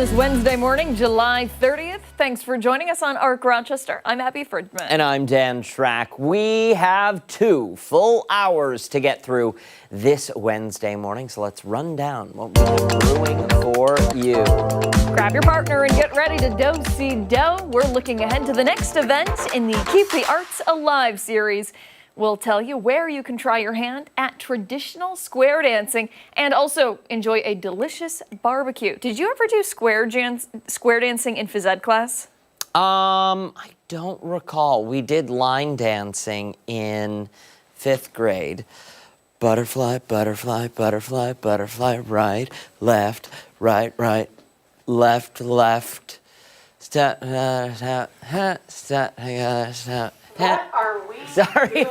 this Wednesday morning, July 30th. Thanks for joining us on ARC Rochester. I'm Abby Fridmann. And I'm Dan Schrack. We have 2 full hours to get through this Wednesday morning, so let's run down what we have brewing for you. Grab your partner and get ready to do-si-do. We're looking ahead to the next event in the Keep the Arts Alive series. We'll tell you where you can try your hand at traditional square dancing and also enjoy a delicious barbecue. Did you ever do square dancing in phys ed class? I don't recall. We did line dancing in 5th grade. Butterfly, butterfly, butterfly, butterfly, right, left, left. What are we Sorry,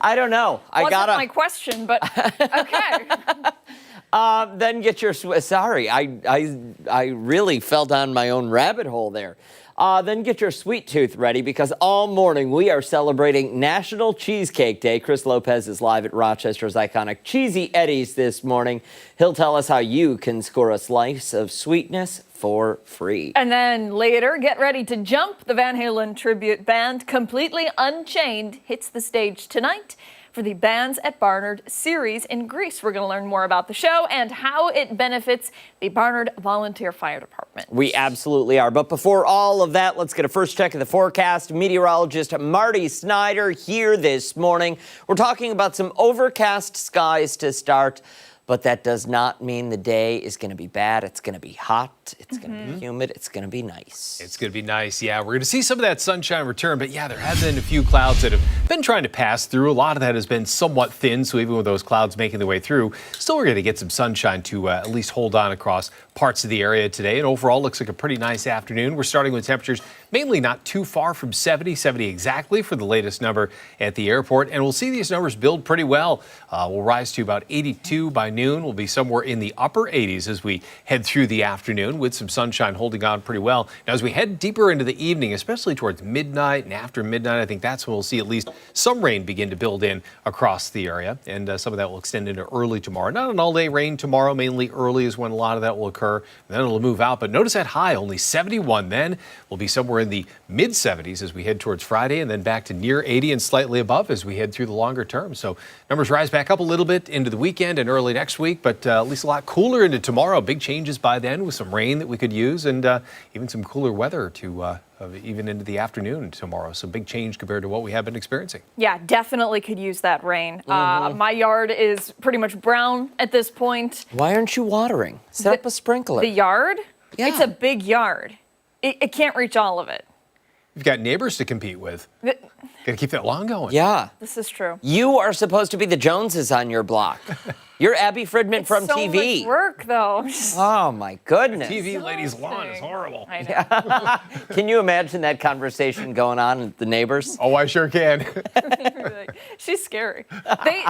I don't know. Wasn't my question, but okay. Then get your sorry, I really fell down my own rabbit hole there. Then get your sweet tooth ready because all morning we are celebrating National Cheesecake Day. Chris Lopez is live at Rochester's iconic Cheesy Eddie's this morning. He'll tell us how you can score a slice of sweetness for free. And then later, get ready to jump. The Van Halen tribute band Completely Unchained hits the stage tonight for the Bands at Barnard series in Greece. We're going to learn more about the show and how it benefits the Barnard Volunteer Fire Department. We absolutely are. But before all of that, let's get a first check of the forecast. Meteorologist Marty Snyder here this morning. We're talking about some overcast skies to start. But that does not mean the day is going to be bad. It's going to be hot. It's going to be humid. It's going to be nice. It's going to be nice. Yeah, we're going to see some of that sunshine return. But yeah, there have been a few clouds that have been trying to pass through. A lot of that has been somewhat thin. So even with those clouds making their way through, still we're going to get some sunshine to at least hold on across parts of the area today. And overall, looks like a pretty nice afternoon. We're starting with temperatures mainly not too far from 70 exactly for the latest number at the airport. And we'll see these numbers build pretty well. We'll rise to about 82 by noon. We'll be somewhere in the upper 80s as we head through the afternoon with some sunshine holding on pretty well. Now, as we head deeper into the evening, especially towards midnight and after midnight, I think that's when we'll see at least some rain begin to build in across the area. And some of that will extend into early tomorrow. Not an all-day rain tomorrow. Mainly early is when a lot of that will occur. And then it'll move out. But notice that high, only 71 then. We'll be somewhere in the mid-70s as we head towards Friday and then back to near 80 and slightly above as we head through the longer term. So numbers rise back up a little bit into the weekend and early next week, but at least a lot cooler into tomorrow. Big changes by then with some rain that we could use and even some cooler weather to even into the afternoon tomorrow. So big change compared to what we have been experiencing. Yeah, definitely could use that rain. My yard is pretty much brown at this point. Why aren't you watering? Set up a sprinkler. The yard? Yeah. It's a big yard. It can't reach all of it. You've got neighbors to compete with. Got to keep that lawn going. Yeah. This is true. You are supposed to be the Joneses on your block. You're Abby Fridmann from so TV. Much work, though. Oh, my goodness. TV lady's lawn is horrible. I know. Can you imagine that conversation going on with the neighbors? Oh, I sure can. She's scary.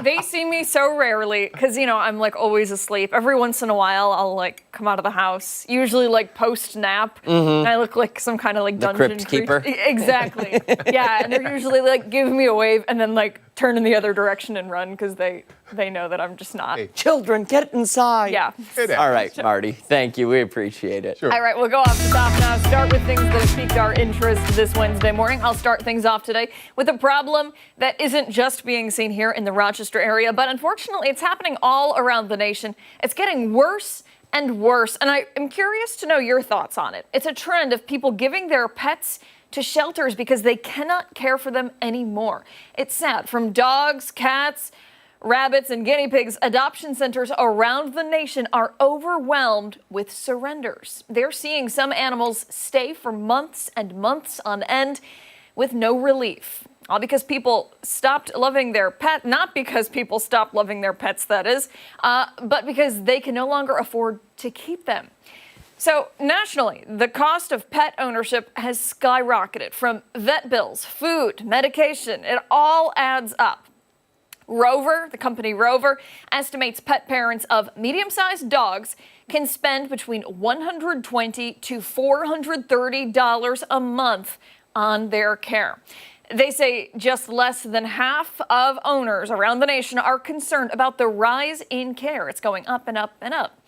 They see me so rarely because, you know, I'm like always asleep. Every once in a while, I'll like come out of the house, usually like post nap, and I look like some kind of like dungeon crypt keeper. Exactly. Yeah, and they're usually like giving me a wave and then like turn in the other direction and run because they know that I'm just not. Hey. Children, get inside. Yeah. All right, Marty. Thank you. We appreciate it. Sure. All right, we'll go off the top now. Start with things that have piqued our interest this Wednesday morning. I'll start things off today with a problem that isn't just being seen here in the Rochester area, but unfortunately it's happening all around the nation. It's getting worse and worse, and I am curious to know your thoughts on it. It's a trend of people giving their pets to shelters because they cannot care for them anymore. It's sad. From dogs, cats, rabbits, and guinea pigs, adoption centers around the nation are overwhelmed with surrenders. They're seeing some animals stay for months and months on end with no relief. All because people stopped loving their pet, not because people stopped loving their pets, that is, but because they can no longer afford to keep them. So nationally, the cost of pet ownership has skyrocketed from vet bills, food, medication. It all adds up. Rover, the company Rover, estimates pet parents of medium-sized dogs can spend between $120 to $430 a month on their care. They say just less than half of owners around the nation are concerned about the rise in care. It's going up and up and up.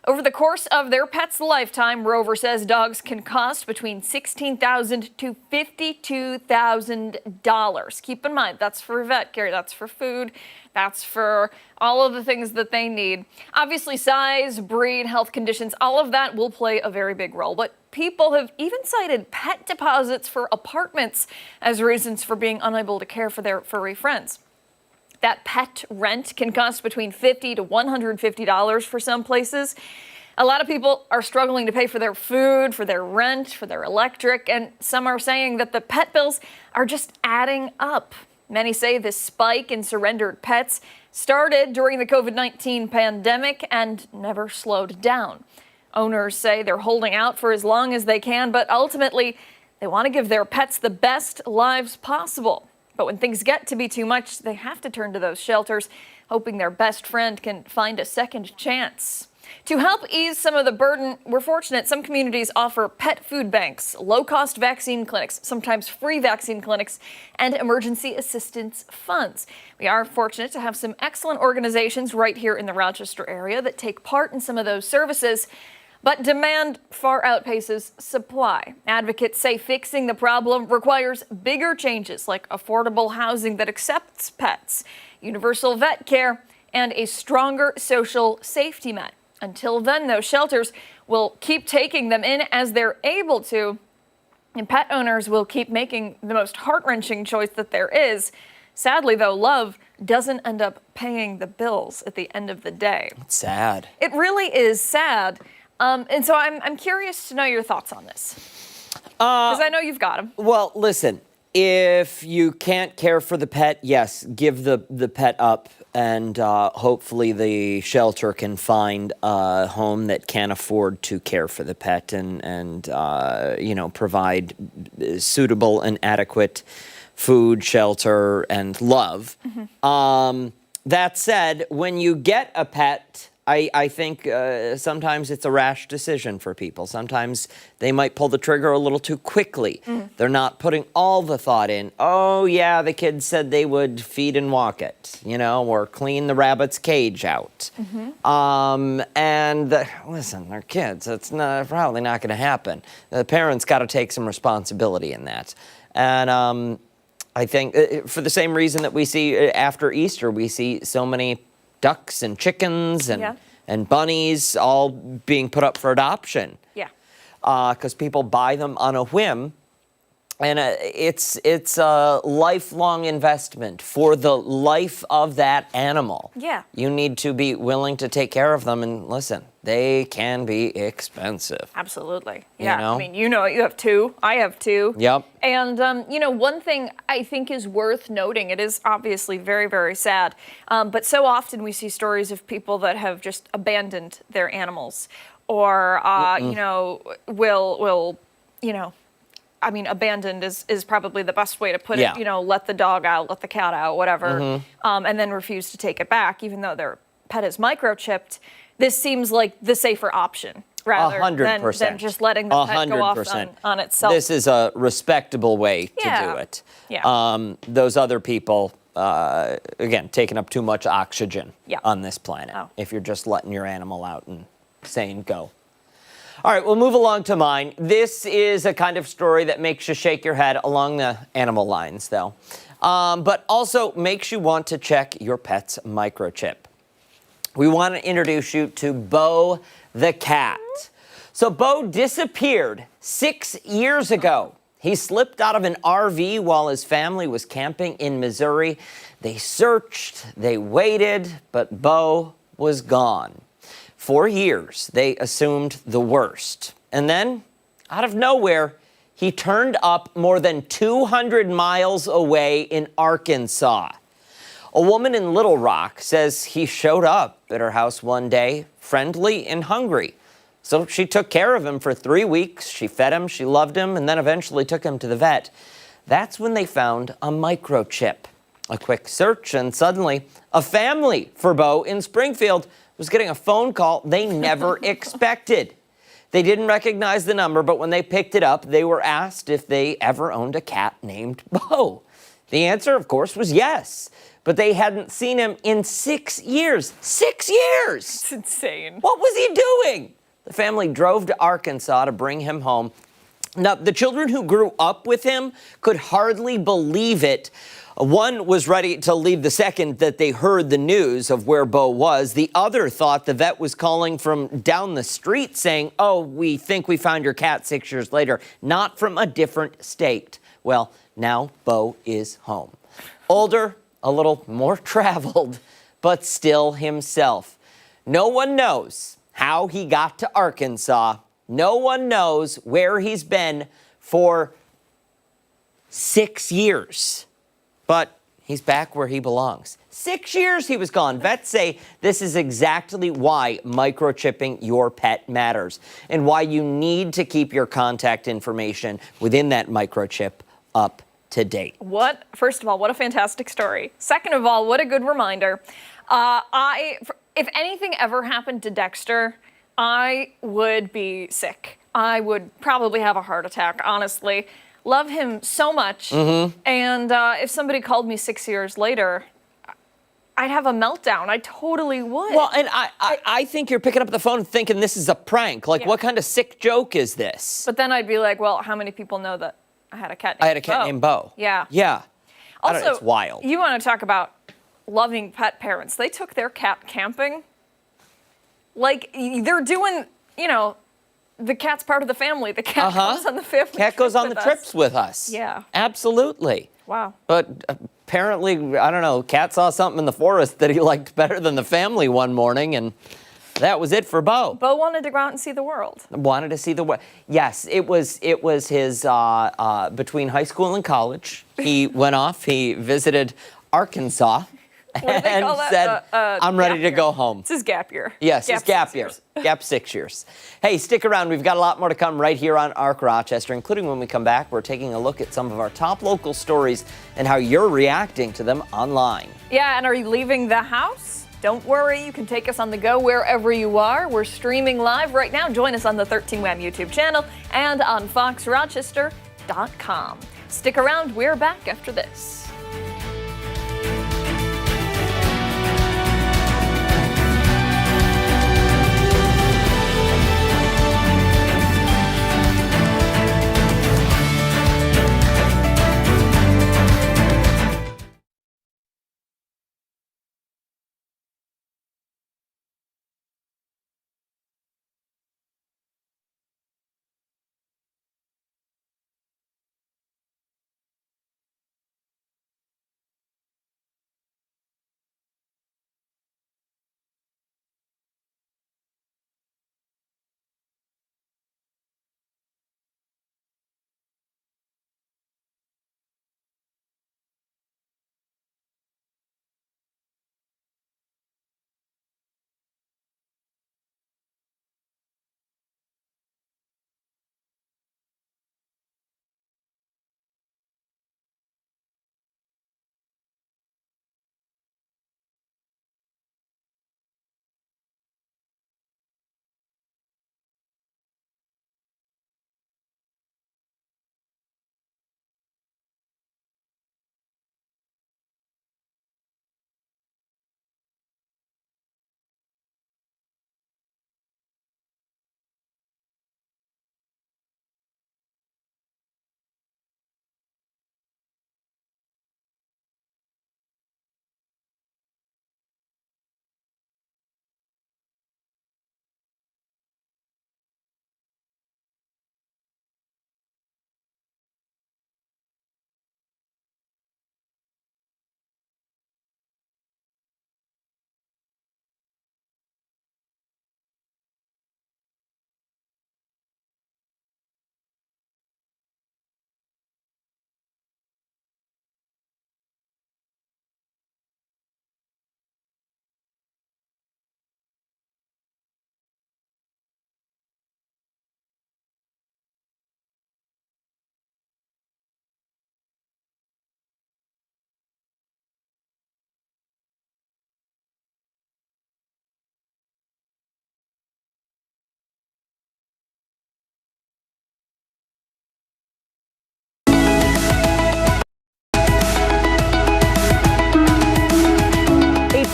Over the course of their pet's lifetime, Rover says dogs can cost between $16,000 to $52,000. Keep in mind, that's for vet care, that's for food, that's for all of the things that they need. Obviously, size, breed, health conditions, all of that will play a very big role. But people have even cited pet deposits for apartments as reasons for being unable to care for their furry friends. That pet rent can cost between $50 to $150 for some places. A lot of people are struggling to pay for their food, for their rent, for their electric, and some are saying that the pet bills are just adding up. Many say this spike in surrendered pets started during the COVID-19 pandemic and never slowed down. Owners say they're holding out for as long as they can, but ultimately they want to give their pets the best lives possible. But when things get to be too much, they have to turn to those shelters, hoping their best friend can find a second chance. To help ease some of the burden, we're fortunate some communities offer pet food banks, low-cost vaccine clinics, sometimes free vaccine clinics, and emergency assistance funds. We are fortunate to have some excellent organizations right here in the Rochester area that take part in some of those services. But demand far outpaces supply. Advocates say fixing the problem requires bigger changes like affordable housing that accepts pets, universal vet care, and a stronger social safety net. Until then, though, shelters will keep taking them in as they're able to, and pet owners will keep making the most heart-wrenching choice that there is. Sadly, though, love doesn't end up paying the bills at the end of the day. It's sad. It really is sad. And so I'm curious to know your thoughts on this, because I know you've got them. Well, listen, if you can't care for the pet, yes, give the pet up, and hopefully the shelter can find a home that can afford to care for the pet and provide suitable and adequate food, shelter, and love. Mm-hmm. That said, when you get a pet, I think sometimes it's a rash decision for people. Sometimes they might pull the trigger a little too quickly. Mm. They're not putting all the thought in. Oh, yeah, the kids said they would feed and walk it, or clean the rabbit's cage out. Mm-hmm. Listen, they're kids. It's probably not going to happen. The parents got to take some responsibility in that. And I think for the same reason that we see after Easter, we see so many ducks and chickens and bunnies all being put up for adoption. Yeah. Because people buy them on a whim. And it's a lifelong investment for the life of that animal. Yeah. You need to be willing to take care of them. And listen, they can be expensive. Absolutely. Yeah. I mean, you have two. I have two. Yep. And, one thing I think is worth noting, it is obviously very, very sad, but so often we see stories of people that have just abandoned their animals or, abandoned is probably the best way to put it. Let the dog out, let the cat out, whatever, mm-hmm. And then refuse to take it back, even though their pet is microchipped. This seems like the safer option rather 100%. than just letting the pet go off on itself. This is a respectable way to do it. Yeah. Those other people, again, taking up too much oxygen on this planet if you're just letting your animal out and saying go. All right, we'll move along to mine. This is a kind of story that makes you shake your head along the animal lines, though, but also makes you want to check your pet's microchip. We want to introduce you to Bo the cat. So Bo disappeared 6 years ago. He slipped out of an RV while his family was camping in Missouri. They searched, they waited, but Bo was gone. For years, they assumed the worst. And then, out of nowhere, he turned up more than 200 miles away in Arkansas. A woman in Little Rock says he showed up at her house one day, friendly and hungry. So she took care of him for 3 weeks. She fed him, she loved him, and then eventually took him to the vet. That's when they found a microchip. A quick search, and suddenly, a family for Bo in Springfield was getting a phone call they never expected. They didn't recognize the number, but when they picked it up, they were asked if they ever owned a cat named Bo. The answer, of course, was yes. but they hadn't seen him in 6 years. 6 years! It's insane. What was he doing? The family drove to Arkansas to bring him home. Now, the children who grew up with him could hardly believe it. One was ready to leave the second that they heard the news of where Bo was. The other thought the vet was calling from down the street saying, oh, we think we found your cat 6 years later, not from a different state. Well, now Bo is home. Older, a little more traveled, but still himself. No one knows how he got to Arkansas. No one knows where he's been for 6 years. But he's back where he belongs. 6 years he was gone. Vets say this is exactly why microchipping your pet matters and why you need to keep your contact information within that microchip up to date. First of all, what a fantastic story. Second of all, what a good reminder. If anything ever happened to Dexter, I would be sick. I would probably have a heart attack, honestly. Love him so much. And if somebody called me 6 years later, I'd have a meltdown. I totally would. Well, and I think you're picking up the phone thinking this is a prank. Like, what kind of sick joke is this? But then I'd be like, well, how many people know that I had a cat named Bo? Yeah. Yeah. Also, it's wild. You want to talk about loving pet parents. They took their cat camping. Like, they're doing, the cat's part of the family. The cat goes on the family Cat goes on the us. trips with us. Yeah. Absolutely. Wow. But apparently, I don't know, Cat saw something in the forest that he liked better than the family one morning, and that was it for Bo. Bo wanted to go out and see the world. Wanted to see the world. Yes, it was his, between high school and college, he went off, he visited Arkansas, and said, I'm ready to go home. It's his gap year. Yes, his gap year. Gap 6 years. Hey, stick around. We've got a lot more to come right here on ARC Rochester, including when we come back, we're taking a look at some of our top local stories and how you're reacting to them online. Yeah, and are you leaving the house? Don't worry, you can take us on the go wherever you are. We're streaming live right now. Join us on the 13 Wham YouTube channel and on foxrochester.com. Stick around. We're back after this.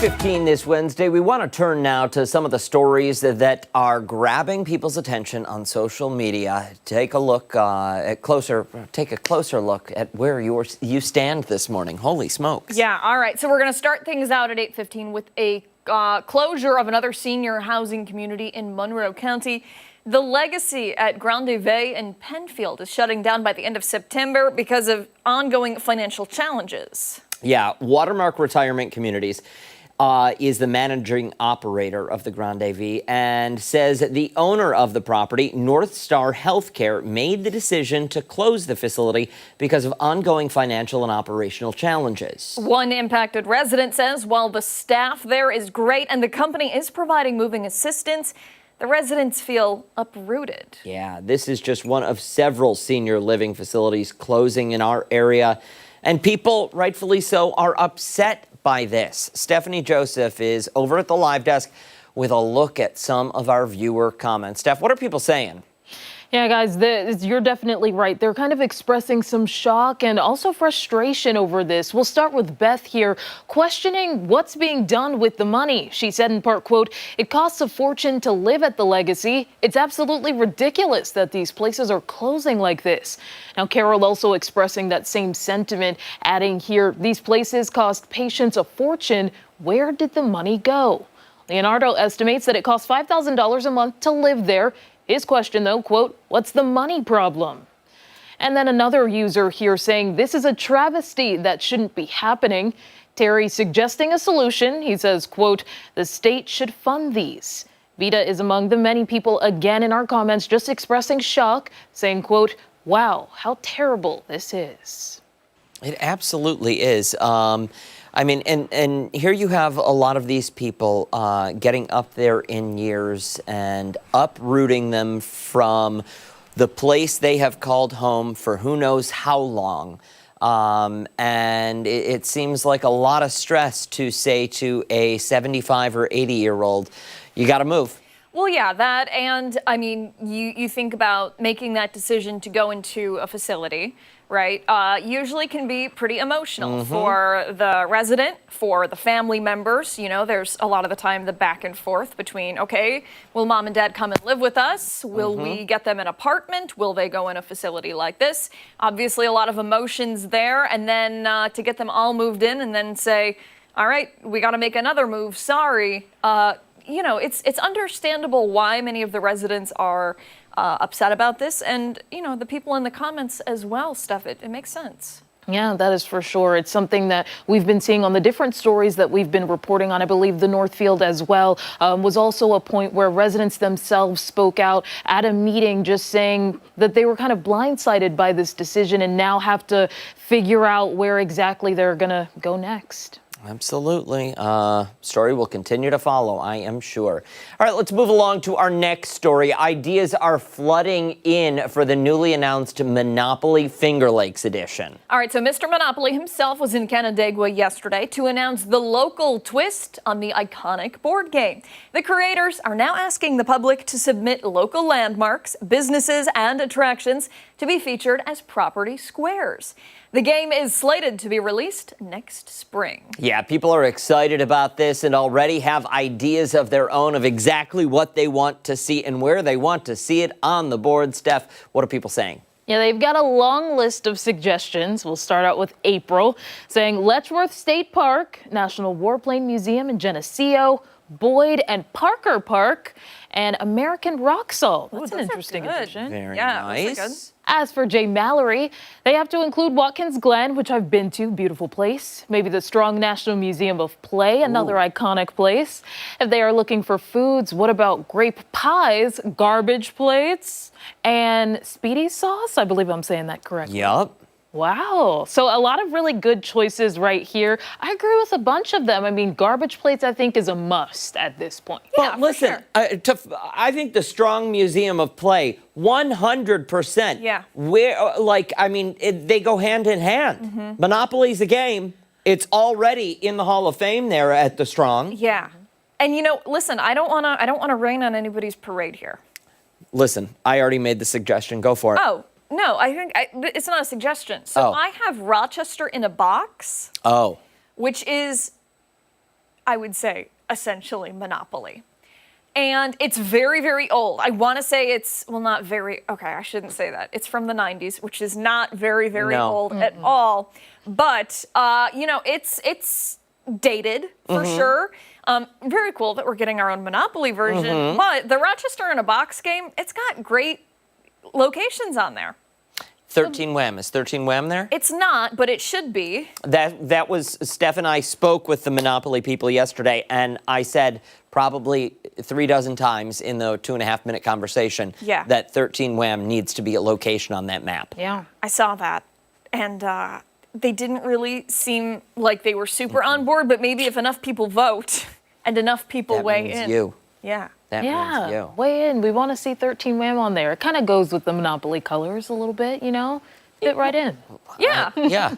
8:15 this Wednesday. We want to turn now to some of the stories that are grabbing people's attention on social media. Take a look take a closer look at where you stand this morning. Holy smokes. Yeah, all right. So we're going to start things out at 8:15 with a closure of another senior housing community in Monroe County. The Legacy at Grande Bay and Penfield is shutting down by the end of September because of ongoing financial challenges. Yeah, Watermark Retirement Communities is the managing operator of the Grande V and says that the owner of the property, North Star Healthcare, made the decision to close the facility because of ongoing financial and operational challenges. One impacted resident says while the staff there is great and the company is providing moving assistance, the residents feel uprooted. Yeah, this is just one of several senior living facilities closing in our area. And people, rightfully so, are upset by this. Stephannie Joseph is over at the live desk with a look at some of our viewer comments. Steph, what are people saying? Yeah, guys, you're definitely right. They're kind of expressing some shock and also frustration over this. We'll start with Beth here, questioning what's being done with the money. She said in part, quote, "It costs a fortune to live at the Legacy. It's absolutely ridiculous that these places are closing like this." Now, Carol also expressing that same sentiment, adding here, "These places cost patients a fortune. Where did the money go?" Leonardo estimates that it costs $5,000 a month to live there. His question, though, quote, "What's the money problem?" And then another user here saying this is a travesty that shouldn't be happening. Terry suggesting a solution. He says, quote, "The state should fund these." Vita is among the many people again in our comments just expressing shock, saying, quote, "Wow, how terrible this is." It absolutely is. I mean, and here you have a lot of these people getting up there in years and uprooting them from the place they have called home for who knows how long. And it seems like a lot of stress to say to a 75 or 80-year-old, you got to move. Well, yeah, that, and I mean, you think about making that decision to go into a facility, right? Usually can be pretty emotional for the resident, for the family members. You know, there's a lot of the time the back and forth between, okay, will mom and dad come and live with us? Will we get them an apartment? Will they go in a facility like this? Obviously, a lot of emotions there, and then to get them all moved in and then say, all right, we got to make another move. Sorry. You know, it's understandable why many of the residents are upset about this, and you know, the people in the comments as well. Steph, it makes sense. Yeah, that is for sure. It's something that we've been seeing on the different stories that we've been reporting on. I believe the Northfield as well was also a point where residents themselves spoke out at a meeting just saying that they were kind of blindsided by this decision and now have to figure out where exactly they're going to go next. Absolutely. Story will continue to follow, I am sure. All right, let's move along to our next story. Ideas are flooding in for the newly announced Monopoly Finger Lakes edition. All right, so Mr. Monopoly himself was in Canandaigua yesterday to announce the local twist on the iconic board game. The creators are now asking the public to submit local landmarks, businesses, and attractions to be featured as property squares. The game is slated to be released next spring. Yeah, people are excited about this and already have ideas of their own of exactly what they want to see and where they want to see it on the board. Steph, what are people saying? Yeah, they've got a long list of suggestions. We'll start out with April, saying Letchworth State Park, National Warplane Museum in Geneseo, Boyd and Parker Park, and American Rock Salt. That's an interesting addition. Very nice. nice. As for Jay Mallory, they have to include Watkins Glen, which I've been to, beautiful place. Maybe the Strong National Museum of Play, another iconic place. If they are looking for foods, what about grape pies, garbage plates, and Speedy sauce? I believe I'm saying that correctly. Yup. Wow. So a lot of really good choices right here. I agree with a bunch of them. I mean, garbage plates, I think, is a must at this point. Yeah, But listen, I think the Strong Museum of Play, 100%. Yeah. They go hand in hand. Monopoly's a game. It's already in the Hall of Fame there at the Strong. Yeah. And you know, listen, I don't want to rain on anybody's parade here. Listen, I already made the suggestion. Go for it. Oh, no, I think it's not a suggestion. So I have Rochester in a box. Oh. Which is, I would say, essentially monopoly. And it's very, very old. I want to say it's, well, not very, okay, I shouldn't say that. It's from the 90s, which is not very, very old at all. But, it's dated for sure. Very cool that we're getting our own Monopoly version. But the Rochester in a Box game, it's got great locations on there. 13 Wham. Is 13 Wham there? It's not, but it should be. That was, Steph and I spoke with the Monopoly people yesterday, and I said probably 36 times in the 2.5-minute conversation that 13 Wham needs to be a location on that map. Yeah. I saw that. And they didn't really seem like they were super on board, but maybe if enough people vote and enough people weigh in. You. Yeah. That means you. Weigh in. We want to see 13 Wham on there. It kind of goes with the Monopoly colors a little bit, Fit right in. Yeah. Yeah.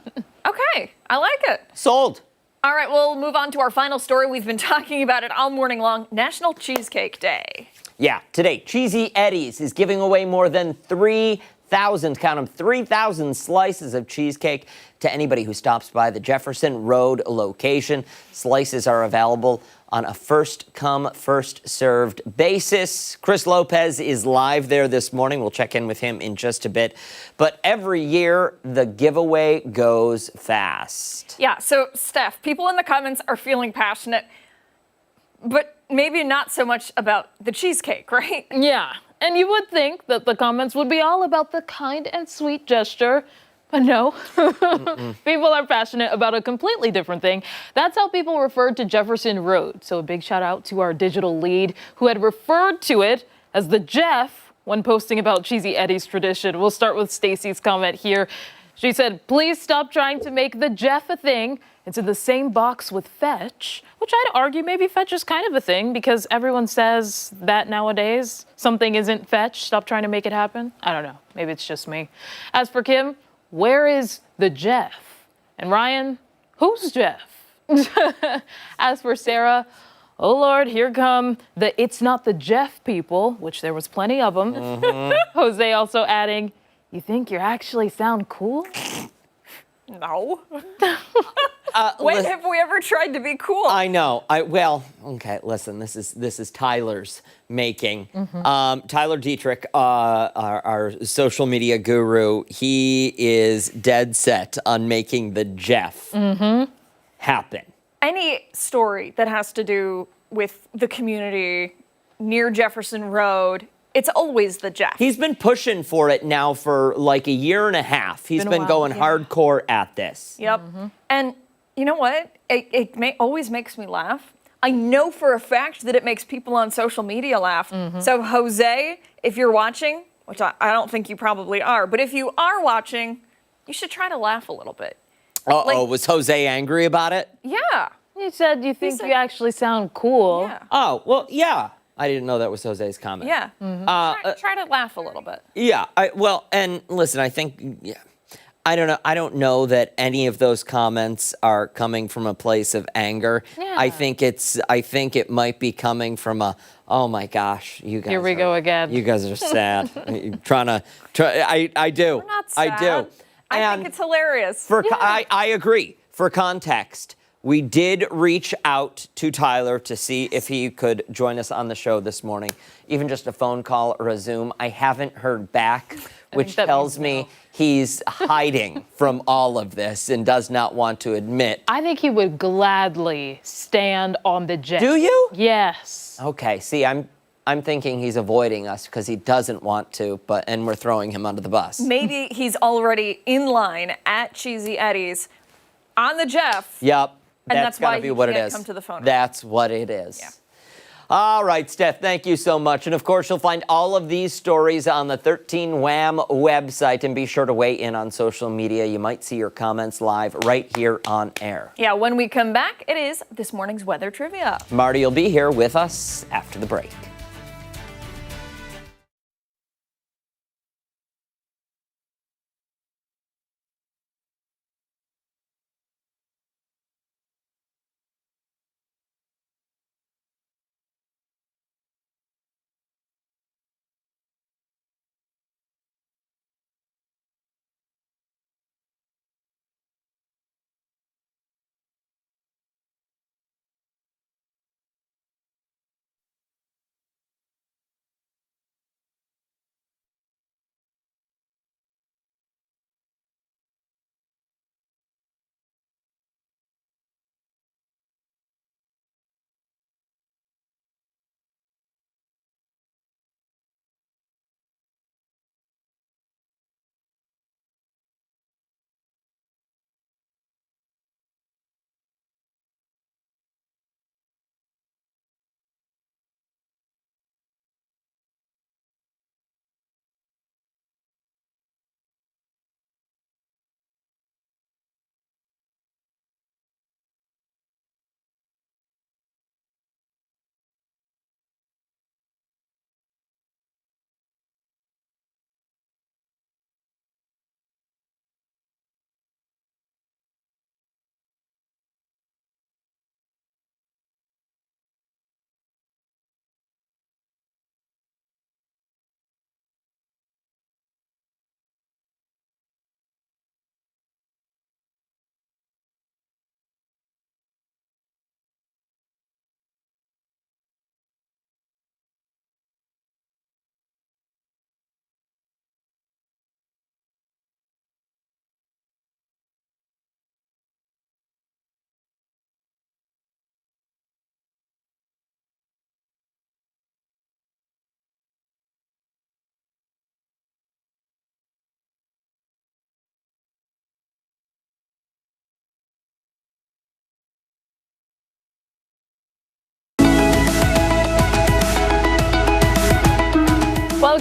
Okay. I like it. Sold. All right, we'll move on to our final story. We've been talking about it all morning long. National Cheesecake Day. Yeah, today, Cheesy Eddie's is giving away more than 3,000, count them, 3,000 slices of cheesecake to anybody who stops by the Jefferson Road location. Slices are available on a first-come, first-served basis. Chris Lopez is live there this morning. We'll check in with him in just a bit. But every year, the giveaway goes fast. Yeah, so, Steph, people in the comments are feeling passionate, but maybe not so much about the cheesecake, right? Yeah, and you would think that the comments would be all about the kind and sweet gesture. But no, people are passionate about a completely different thing. That's how people referred to Jefferson Road. So a big shout out to our digital lead who had referred to it as the Jeff when posting about Cheesy Eddie's tradition. We'll start with Stacy's comment here. She said, please stop trying to make the Jeff a thing. It's in the same box with fetch, which I'd argue maybe fetch is kind of a thing because everyone says that nowadays. Something isn't fetch. Stop trying to make it happen. I don't know. Maybe it's just me. As for Kim, where is the Jeff? And Ryan, who's Jeff? As for Sarah, oh Lord, here come the it's not the Jeff people, which there was plenty of them. Jose also adding, you think you actually sound cool? No. When have we ever tried to be cool? I know. Okay, listen, this is Tyler's making. Tyler Dietrich, our social media guru, he is dead set on making the Jeff happen. Any story that has to do with the community near Jefferson Road, it's always the Jeff. He's been pushing for it now for like a year and a half. He's been going hardcore at this. Yep. And you know what? It always makes me laugh. I know for a fact that it makes people on social media laugh. So Jose, if you're watching, which I don't think you probably are, but if you are watching, you should try to laugh a little bit. Was Jose angry about it? Yeah. He said, you think you actually sound cool? Yeah. Oh, well, yeah. I didn't know that was Jose's comment. Yeah. Try to laugh a little bit. Yeah. And listen, I think, I don't know that any of those comments are coming from a place of anger. Yeah. I think it might be coming from oh my gosh, you guys. Here we go again. You guys are sad. I do. We're not sad. I do. I think it's hilarious. I agree. For context, we did reach out to Tyler to see if he could join us on the show this morning, even just a phone call or a Zoom. I haven't heard back, which tells me he's hiding from all of this and does not want to admit. I think he would gladly stand on the Jeff. Do you? Yes. Okay. See, I'm thinking he's avoiding us because he doesn't want to, and we're throwing him under the bus. Maybe he's already in line at Cheesy Eddie's on the Jeff. Yep. And that's why gotta be he what it can't is. come to the phone. That's what it is. Yeah. All right, Steph, thank you so much. And of course, you'll find all of these stories on the 13 Wham website, and be sure to weigh in on social media. You might see your comments live right here on air. Yeah, when we come back, it is this morning's weather trivia. Marty will be here with us after the break.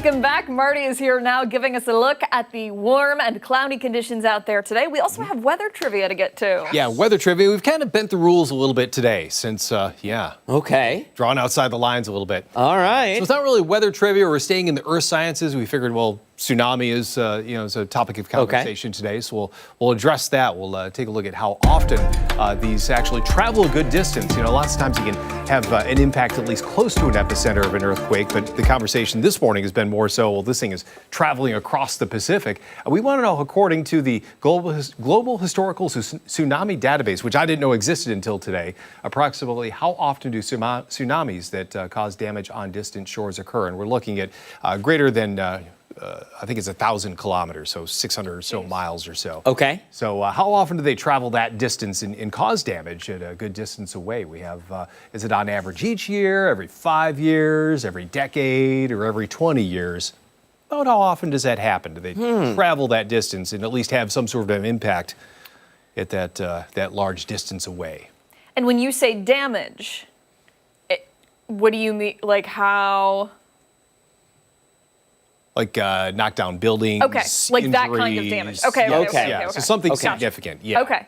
Welcome back. Marty is here now giving us a look at the warm and cloudy conditions out there today. We also have weather trivia to get to. Yeah, weather trivia. We've kind of bent the rules a little bit today since, Okay. drawn outside the lines a little bit. All right. So it's not really weather trivia. We're staying in the earth sciences. We figured, well, tsunami is, is a topic of conversation today. So we'll address that. We'll take a look at how often these actually travel a good distance. You know, lots of times you can have an impact at least close to an epicenter of an earthquake. But the conversation this morning has been more so, well, this thing is traveling across the Pacific. We want to know, according to the Global Historical Tsunami Database, which I didn't know existed until today, approximately how often do tsunamis that cause damage on distant shores occur? And we're looking at greater than I think it's 1,000 kilometers, so 600 or so miles or so. Okay. So how often do they travel that distance and cause damage at a good distance away? We have, is it on average each year, every 5 years, every decade, or every 20 years? About how often does that happen? Do they travel that distance and at least have some sort of an impact at that large distance away? And when you say damage, what do you mean? Like how? Like knock down buildings, Okay, like that kind of injuries. damage. Okay, Yeah, okay, yeah. okay. So something Gotcha. significant, yeah. Okay.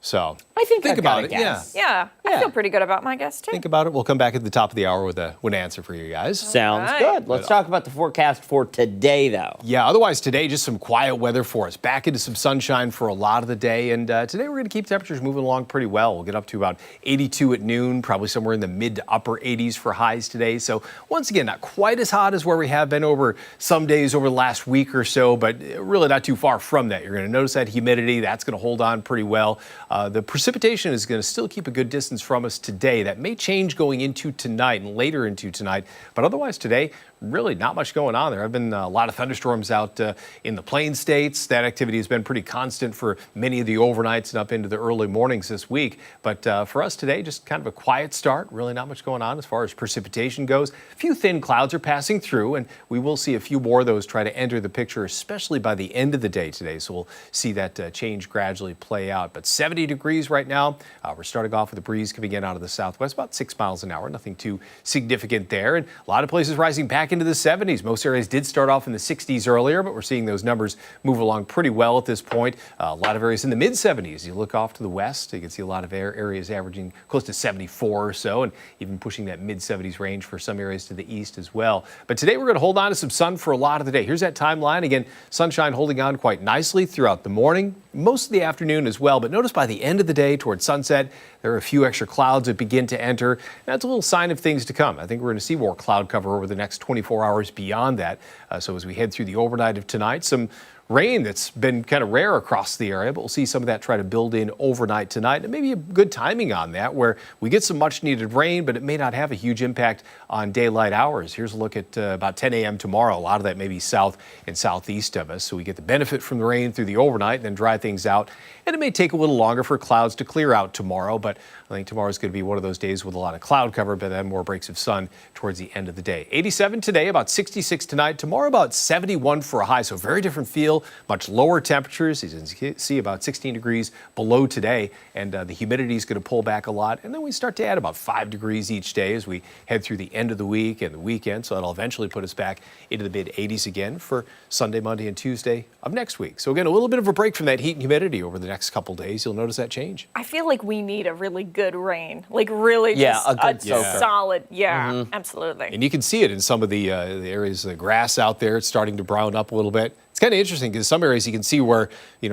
So I think I've about got a it, guess. Yeah, I feel pretty good about my guess too. Think about it. We'll come back at the top of the hour with an answer for you guys. Sounds right. good. Let's talk about the forecast for today, though. Yeah, otherwise today, just some quiet weather for us. Back into some sunshine for a lot of the day. And today we're going to keep temperatures moving along pretty well. We'll get up to about 82 at noon, probably somewhere in the mid to upper 80s for highs today. So once again, not quite as hot as where we have been over some days over the last week or so, but really not too far from that. You're going to notice that humidity, that's going to hold on pretty well. The precipitation is going to still keep a good distance from us today. That may change going into tonight and later into tonight, but otherwise today, really not much going on there. Have been a lot of thunderstorms out in the plain states. That activity has been pretty constant for many of the overnights and up into the early mornings this week. But for us today, just kind of a quiet start. Really not much going on as far as precipitation goes. A few thin clouds are passing through, and we will see a few more of those try to enter the picture, especially by the end of the day today. So we'll see that change gradually play out. But 70 degrees right now. We're starting off with a breeze coming in out of the southwest, about 6 miles an hour. Nothing too significant there. And a lot of places rising back into the 70s. Most areas did start off in the 60s earlier, but we're seeing those numbers move along pretty well at this point. A lot of areas in the mid 70s. You look off to the west, you can see a lot of areas averaging close to 74 or so, and even pushing that mid 70s range for some areas to the east as well. But today we're going to hold on to some sun for a lot of the day. Here's that timeline. Again, sunshine holding on quite nicely throughout the morning, most of the afternoon as well. But notice by the end of the day towards sunset, there are a few extra clouds that begin to enter. That's a little sign of things to come. I think we're going to see more cloud cover over the next 24 hours beyond that. So as we head through the overnight of tonight, some rain that's been kind of rare across the area, but we'll see some of that try to build in overnight tonight. And maybe a good timing on that where we get some much needed rain, but it may not have a huge impact on daylight hours. Here's a look at about 10 a.m. tomorrow. A lot of that may be south and southeast of us. So we get the benefit from the rain through the overnight and then dry things out. And it may take a little longer for clouds to clear out tomorrow, but I think tomorrow is going to be one of those days with a lot of cloud cover, but then more breaks of sun towards the end of the day. 87 today, about 66 tonight. Tomorrow, about 71 for a high, so very different feel, much lower temperatures. You can see about 16 degrees below today, and the humidity is going to pull back a lot. And then we start to add about 5 degrees each day as we head through the end of the week and the weekend, so that'll eventually put us back into the mid-80s again for Sunday, Monday, and Tuesday of next week. So again, a little bit of a break from that heat and humidity over the next couple days. You'll notice that change. I feel like we need a really good rain, like really just a good soaker. solid. Yeah, absolutely. And you can see it in some of the areas of the grass out there. It's starting to brown up a little bit. It's kind of interesting because some areas you can see where,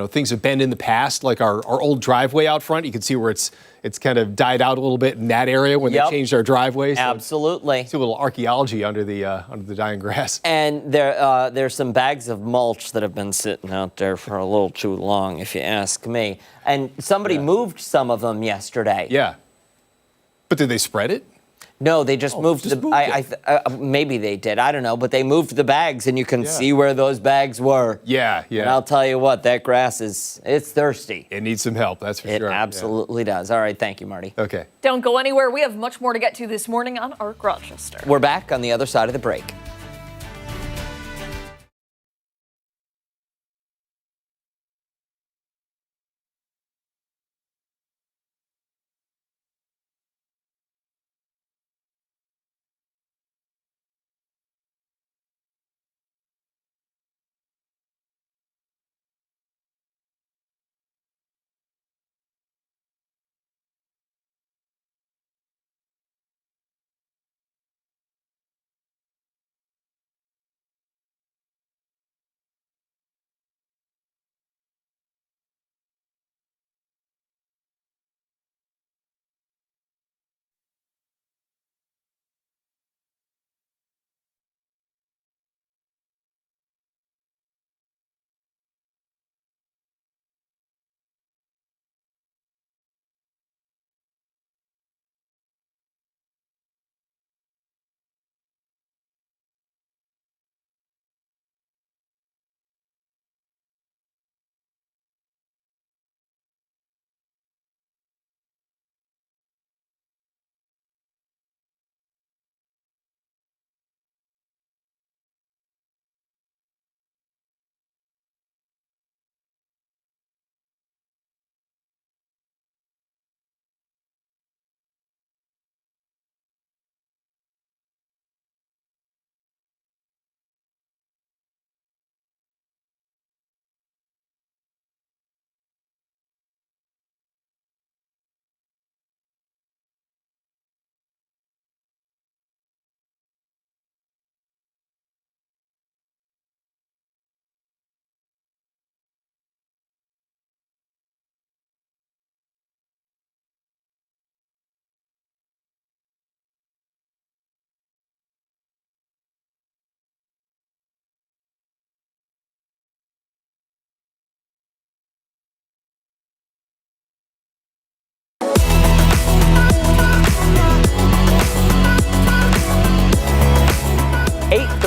things have been in the past, like our old driveway out front. You can see where it's kind of died out a little bit in that area when they changed our driveway. So absolutely. See a little archaeology under the dying grass. And there's some bags of mulch that have been sitting out there for a little too long, if you ask me. And somebody moved some of them yesterday. Yeah. But did they spread it? No, they just moved maybe they did. I don't know, but they moved the bags, and you can see where those bags were. Yeah. And I'll tell you what, that grass it's thirsty. It needs some help, that's for sure. It absolutely does. All right, thank you, Marty. Okay. Don't go anywhere. We have much more to get to this morning on ARC Rochester. We're back on the other side of the break.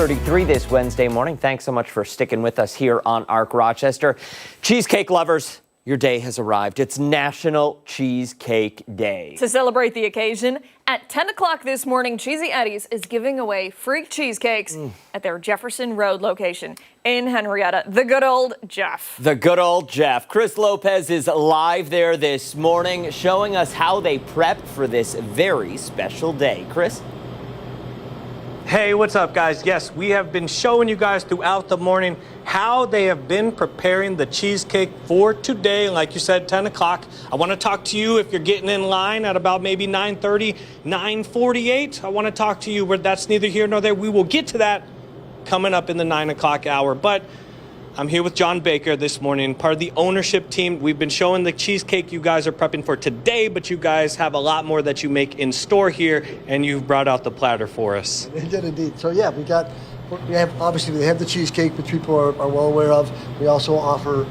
6:33 this Wednesday morning. Thanks so much for sticking with us here on ARC Rochester. Cheesecake lovers, your day has arrived. It's National Cheesecake Day. To celebrate the occasion, at 10 o'clock this morning, Cheesy Eddie's is giving away free cheesecakes at their Jefferson Road location in Henrietta. The good old Jeff. The good old Jeff. Chris Lopez is live there this morning, showing us how they prepped for this very special day. Chris? Hey, what's up, guys? Yes, we have been showing you guys throughout the morning how they have been preparing the cheesecake for today. Like you said, 10 o'clock. I want to talk to you if you're getting in line at about maybe 9:30, 9:48. I want to talk to you, but that's neither here nor there. We will get to that coming up in the 9 o'clock hour. But I'm here with John Baker this morning, part of the ownership team. We've been showing the cheesecake you guys are prepping for today, but you guys have a lot more that you make in store here, and you've brought out the platter for us. They did indeed. So yeah, we have obviously they have the cheesecake, which people are well aware of. We also offer,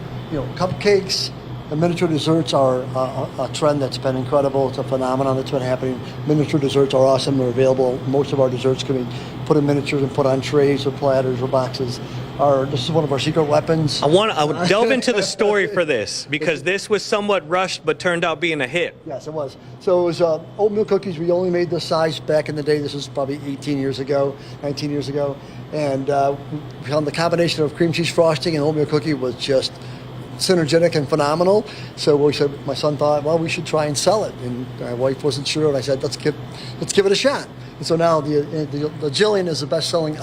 cupcakes. The miniature desserts are a trend that's been incredible. It's a phenomenon that's been happening. Miniature desserts are awesome. They're available. Most of our desserts can be put in miniatures and put on trays or platters or boxes. This is one of our secret weapons. I would delve into the story for this because this was somewhat rushed but turned out being a hit. Yes, it was. So it was oatmeal cookies. We only made this size back in the day. This was probably 18 years ago, 19 years ago. And we found the combination of cream cheese frosting and oatmeal cookie was just synergetic and phenomenal. So my son thought, well, we should try and sell it. And my wife wasn't sure. And I said, let's give it a shot. And so now the Jillian is the best-selling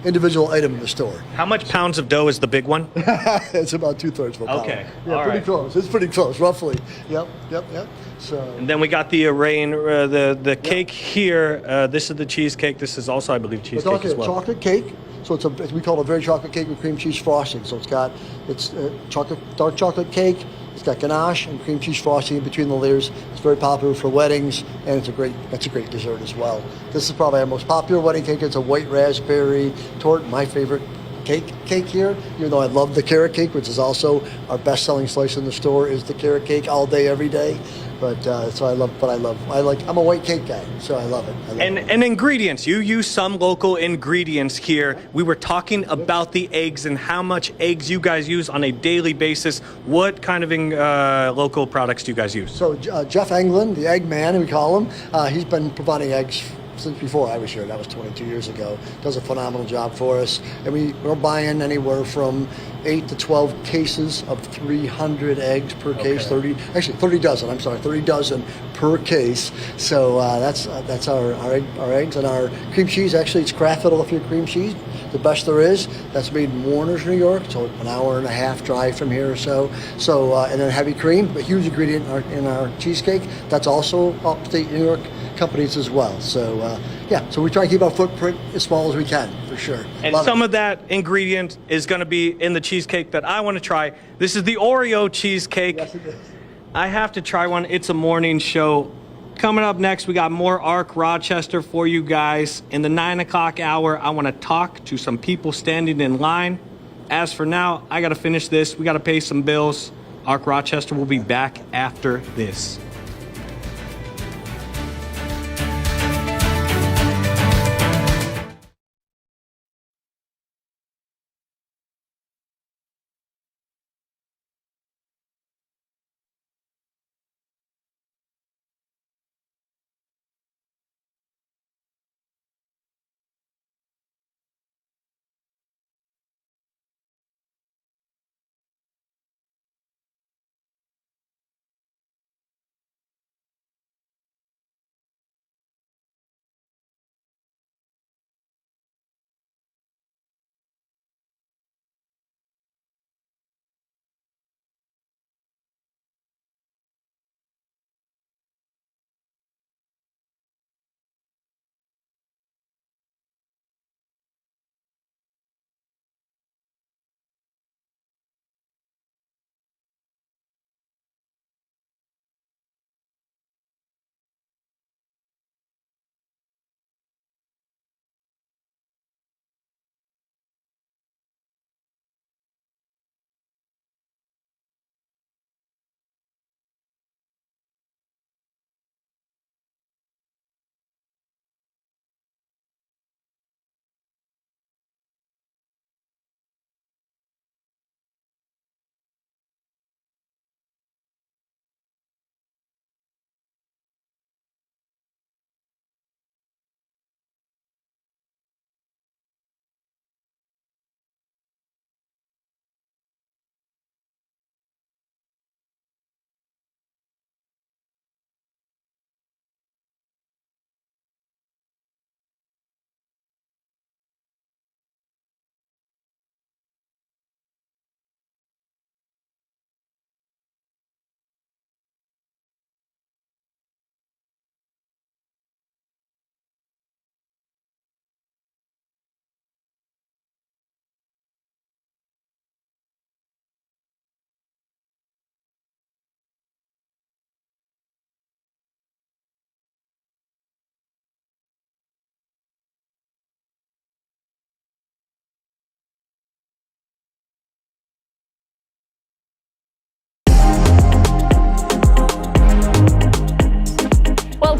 individual item in the store. How much pounds of dough is the big one? It's about 2/3 of a pound. Okay. Yeah, all pretty right. close. It's pretty close, roughly. Yep. So. And then we got the array, the cake here. This is the cheesecake. This is also, I believe, cheesecake as well. Chocolate cake. So we call it a very chocolate cake with cream cheese frosting. So it's dark chocolate cake. It's got ganache and cream cheese frosting in between the layers. It's very popular for weddings, and it's a great dessert as well. This is probably our most popular wedding cake. It's a white raspberry tort, my favorite cake here. Even though I love the carrot cake, which is also our best-selling slice in the store, is the carrot cake all day, every day. But I'm a white cake guy, so I love it. And ingredients, you use some local ingredients here. We were talking about the eggs and how much eggs you guys use on a daily basis. What kind of local products do you guys use? So Jeff Englund, the egg man, we call him, he's been providing eggs since before I was here. That was 22 years ago. Does a phenomenal job for us. And we're buying anywhere from 8 to 12 cases of 300 eggs per case. 30 dozen. I'm sorry, 30 dozen per case. So that's our eggs. And our cream cheese. Actually, it's Kraft Philadelphia cream cheese, the best there is. That's made in Warner's, New York. So an hour and a half drive from here or so. And then heavy cream, a huge ingredient in our cheesecake. That's also upstate New York companies as well. So so we try to keep our footprint as small as we can, for sure. And some of that ingredient is going to be in the cheesecake that I want to try. This is the Oreo cheesecake. Yes, it is. I have to try one. It's a morning show. Coming up next, we got more ARC Rochester for you guys. In the 9 o'clock hour, I want to talk to some people standing in line. As for now, I got to finish this. We got to pay some bills. ARC Rochester will be back after this.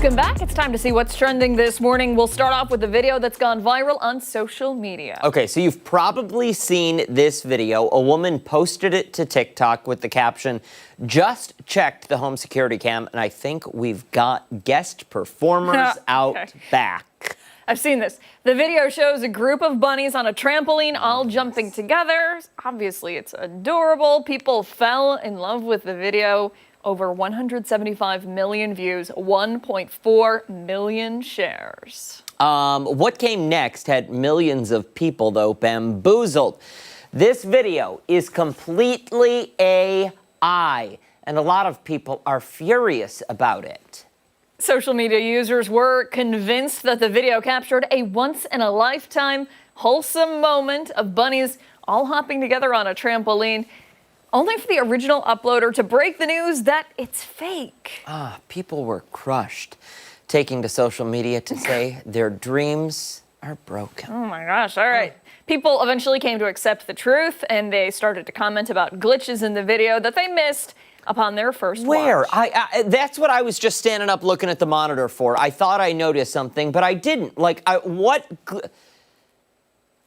Welcome back. It's time to see what's trending this morning. We'll start off with a video that's gone viral on social media. Okay, so you've probably seen this video. A woman posted it to TikTok with the caption, "Just checked the home security cam, and I think we've got guest performers out back." I've seen this. The video shows a group of bunnies on a trampoline all jumping together. Obviously, it's adorable. People fell in love with the video. Over 175 million views, 1.4 million shares. What came next had millions of people, though, bamboozled. This video is completely AI, and a lot of people are furious about it. Social media users were convinced that the video captured a once-in-a-lifetime wholesome moment of bunnies all hopping together on a trampoline, only for the original uploader to break the news that it's fake. People were crushed, taking to social media to say their dreams are broken. Oh my gosh, all right. People eventually came to accept the truth, and they started to comment about glitches in the video that they missed upon their first Where? watch. That's what I was just standing up looking at the monitor for. I thought I noticed something, but I didn't.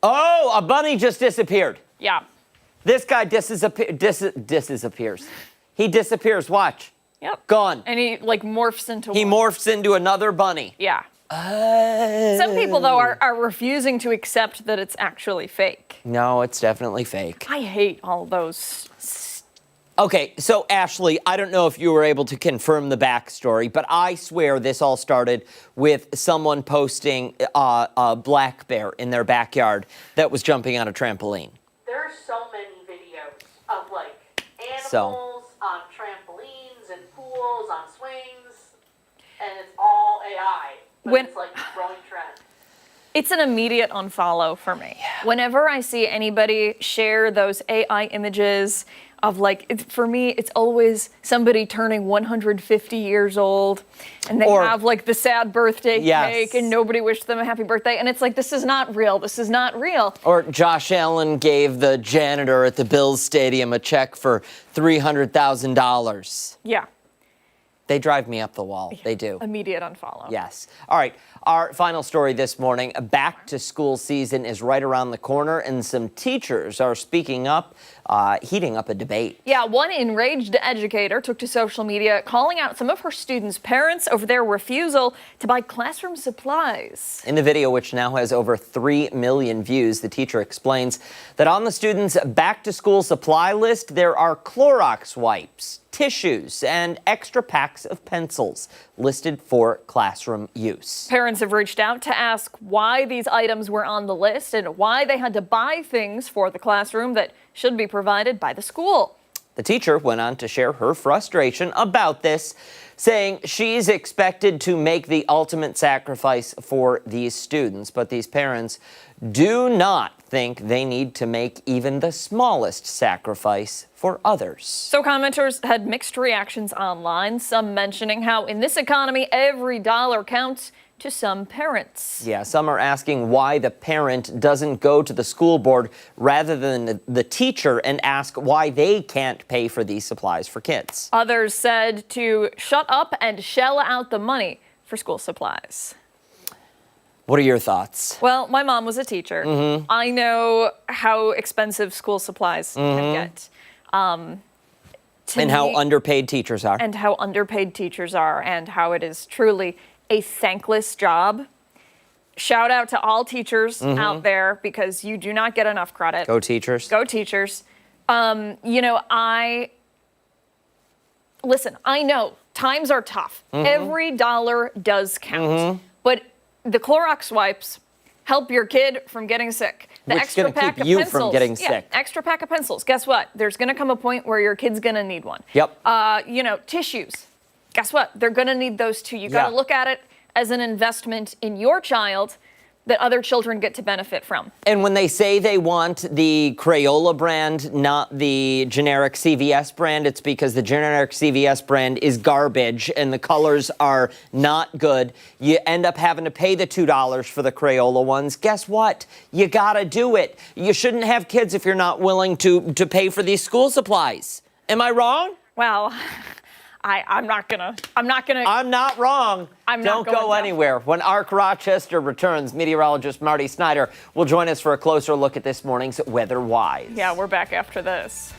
Oh, a bunny just disappeared. Yeah. This guy disappears. He disappears, watch. Yep. Gone. And he morphs into He one. morphs into another bunny. Yeah. Some people, though, are refusing to accept that it's actually fake. No, it's definitely fake. I hate all those. Okay, so Ashley, I don't know if you were able to confirm the backstory, but I swear this all started with someone posting a black bear in their backyard that was jumping on a trampoline. There are so many videos of animals on trampolines and pools on swings, and it's all AI, but it's a growing trend. It's an immediate unfollow for me. Yeah. Whenever I see anybody share those AI images of for me, it's always somebody turning 150 years old, and they have the sad birthday cake, and nobody wished them a happy birthday, and it's this is not real. This is not real. Or Josh Allen gave the janitor at the Bills Stadium a check for $300,000. Yeah. They drive me up the wall. They do. Immediate unfollow. Yes. All right. Our final story this morning. Back to school season is right around the corner, and some teachers are speaking up, heating up a debate. Yeah, one enraged educator took to social media calling out some of her students' parents over their refusal to buy classroom supplies. In the video, which now has over 3 million views, the teacher explains that on the students' back-to-school supply list, there are Clorox wipes, tissues, and extra packs of pencils listed for classroom use. Parents have reached out to ask why these items were on the list and why they had to buy things for the classroom that should be provided by the school. The teacher went on to share her frustration about this, saying she's expected to make the ultimate sacrifice for these students, but these parents do not think they need to make even the smallest sacrifice for others. So commenters had mixed reactions online, some mentioning how in this economy, every dollar counts to some parents. Yeah, some are asking why the parent doesn't go to the school board rather than the teacher and ask why they can't pay for these supplies for kids. Others said to shut up and shell out the money for school supplies. What are your thoughts? Well, my mom was a teacher. Mm-hmm. I know how expensive school supplies can get. And how underpaid teachers are. And how underpaid teachers are, and how it is truly a thankless job. Shout out to all teachers out there, because you do not get enough credit. Go teachers. Go teachers. I know times are tough. Every dollar does count. But the Clorox wipes help your kid from getting sick. The Which extra gonna pack keep of you pencils. from getting sick. Extra pack of pencils. Guess what? There's going to come a point where your kid's going to need one. Yep. Tissues. Guess what? They're going to need those too. You got to look at it as an investment in your child that other children get to benefit from. And when they say they want the Crayola brand, not the generic CVS brand, it's because the generic CVS brand is garbage and the colors are not good. You end up having to pay the $2 for the Crayola ones. Guess what? You gotta do it. You shouldn't have kids if you're not willing to pay for these school supplies. Am I wrong? Well, I'm not gonna. I'm not wrong. Don't go anywhere. When Arc Rochester returns, meteorologist Marty Snyder will join us for a closer look at this morning's weather-wise. Yeah, we're back after this.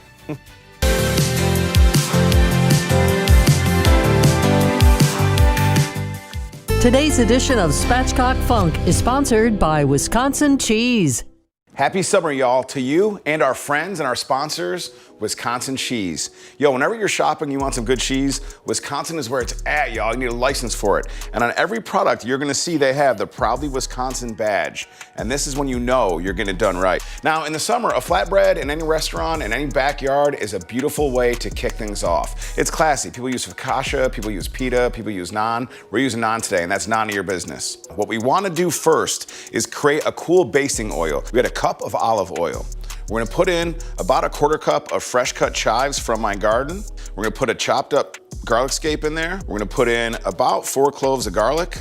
Today's edition of Spatchcock Funk is sponsored by Wisconsin Cheese. Happy summer, y'all, to you and our friends and our sponsors, Wisconsin Cheese. Yo, whenever you're shopping, you want some good cheese, Wisconsin is where it's at, y'all. You need a license for it. And on every product, you're gonna see they have the Proudly Wisconsin badge. And this is when you know you're getting it done right. Now, in the summer, a flatbread in any restaurant, in any backyard is a beautiful way to kick things off. It's classy. People use focaccia, people use pita, people use naan. We're using naan today, and that's none of your business. What we wanna do first is create a cool basting oil. We had a cup of olive oil. We're gonna put in about a quarter cup of fresh cut chives from my garden. We're gonna put a chopped up garlic scape in there. We're gonna put in about 4 cloves of garlic.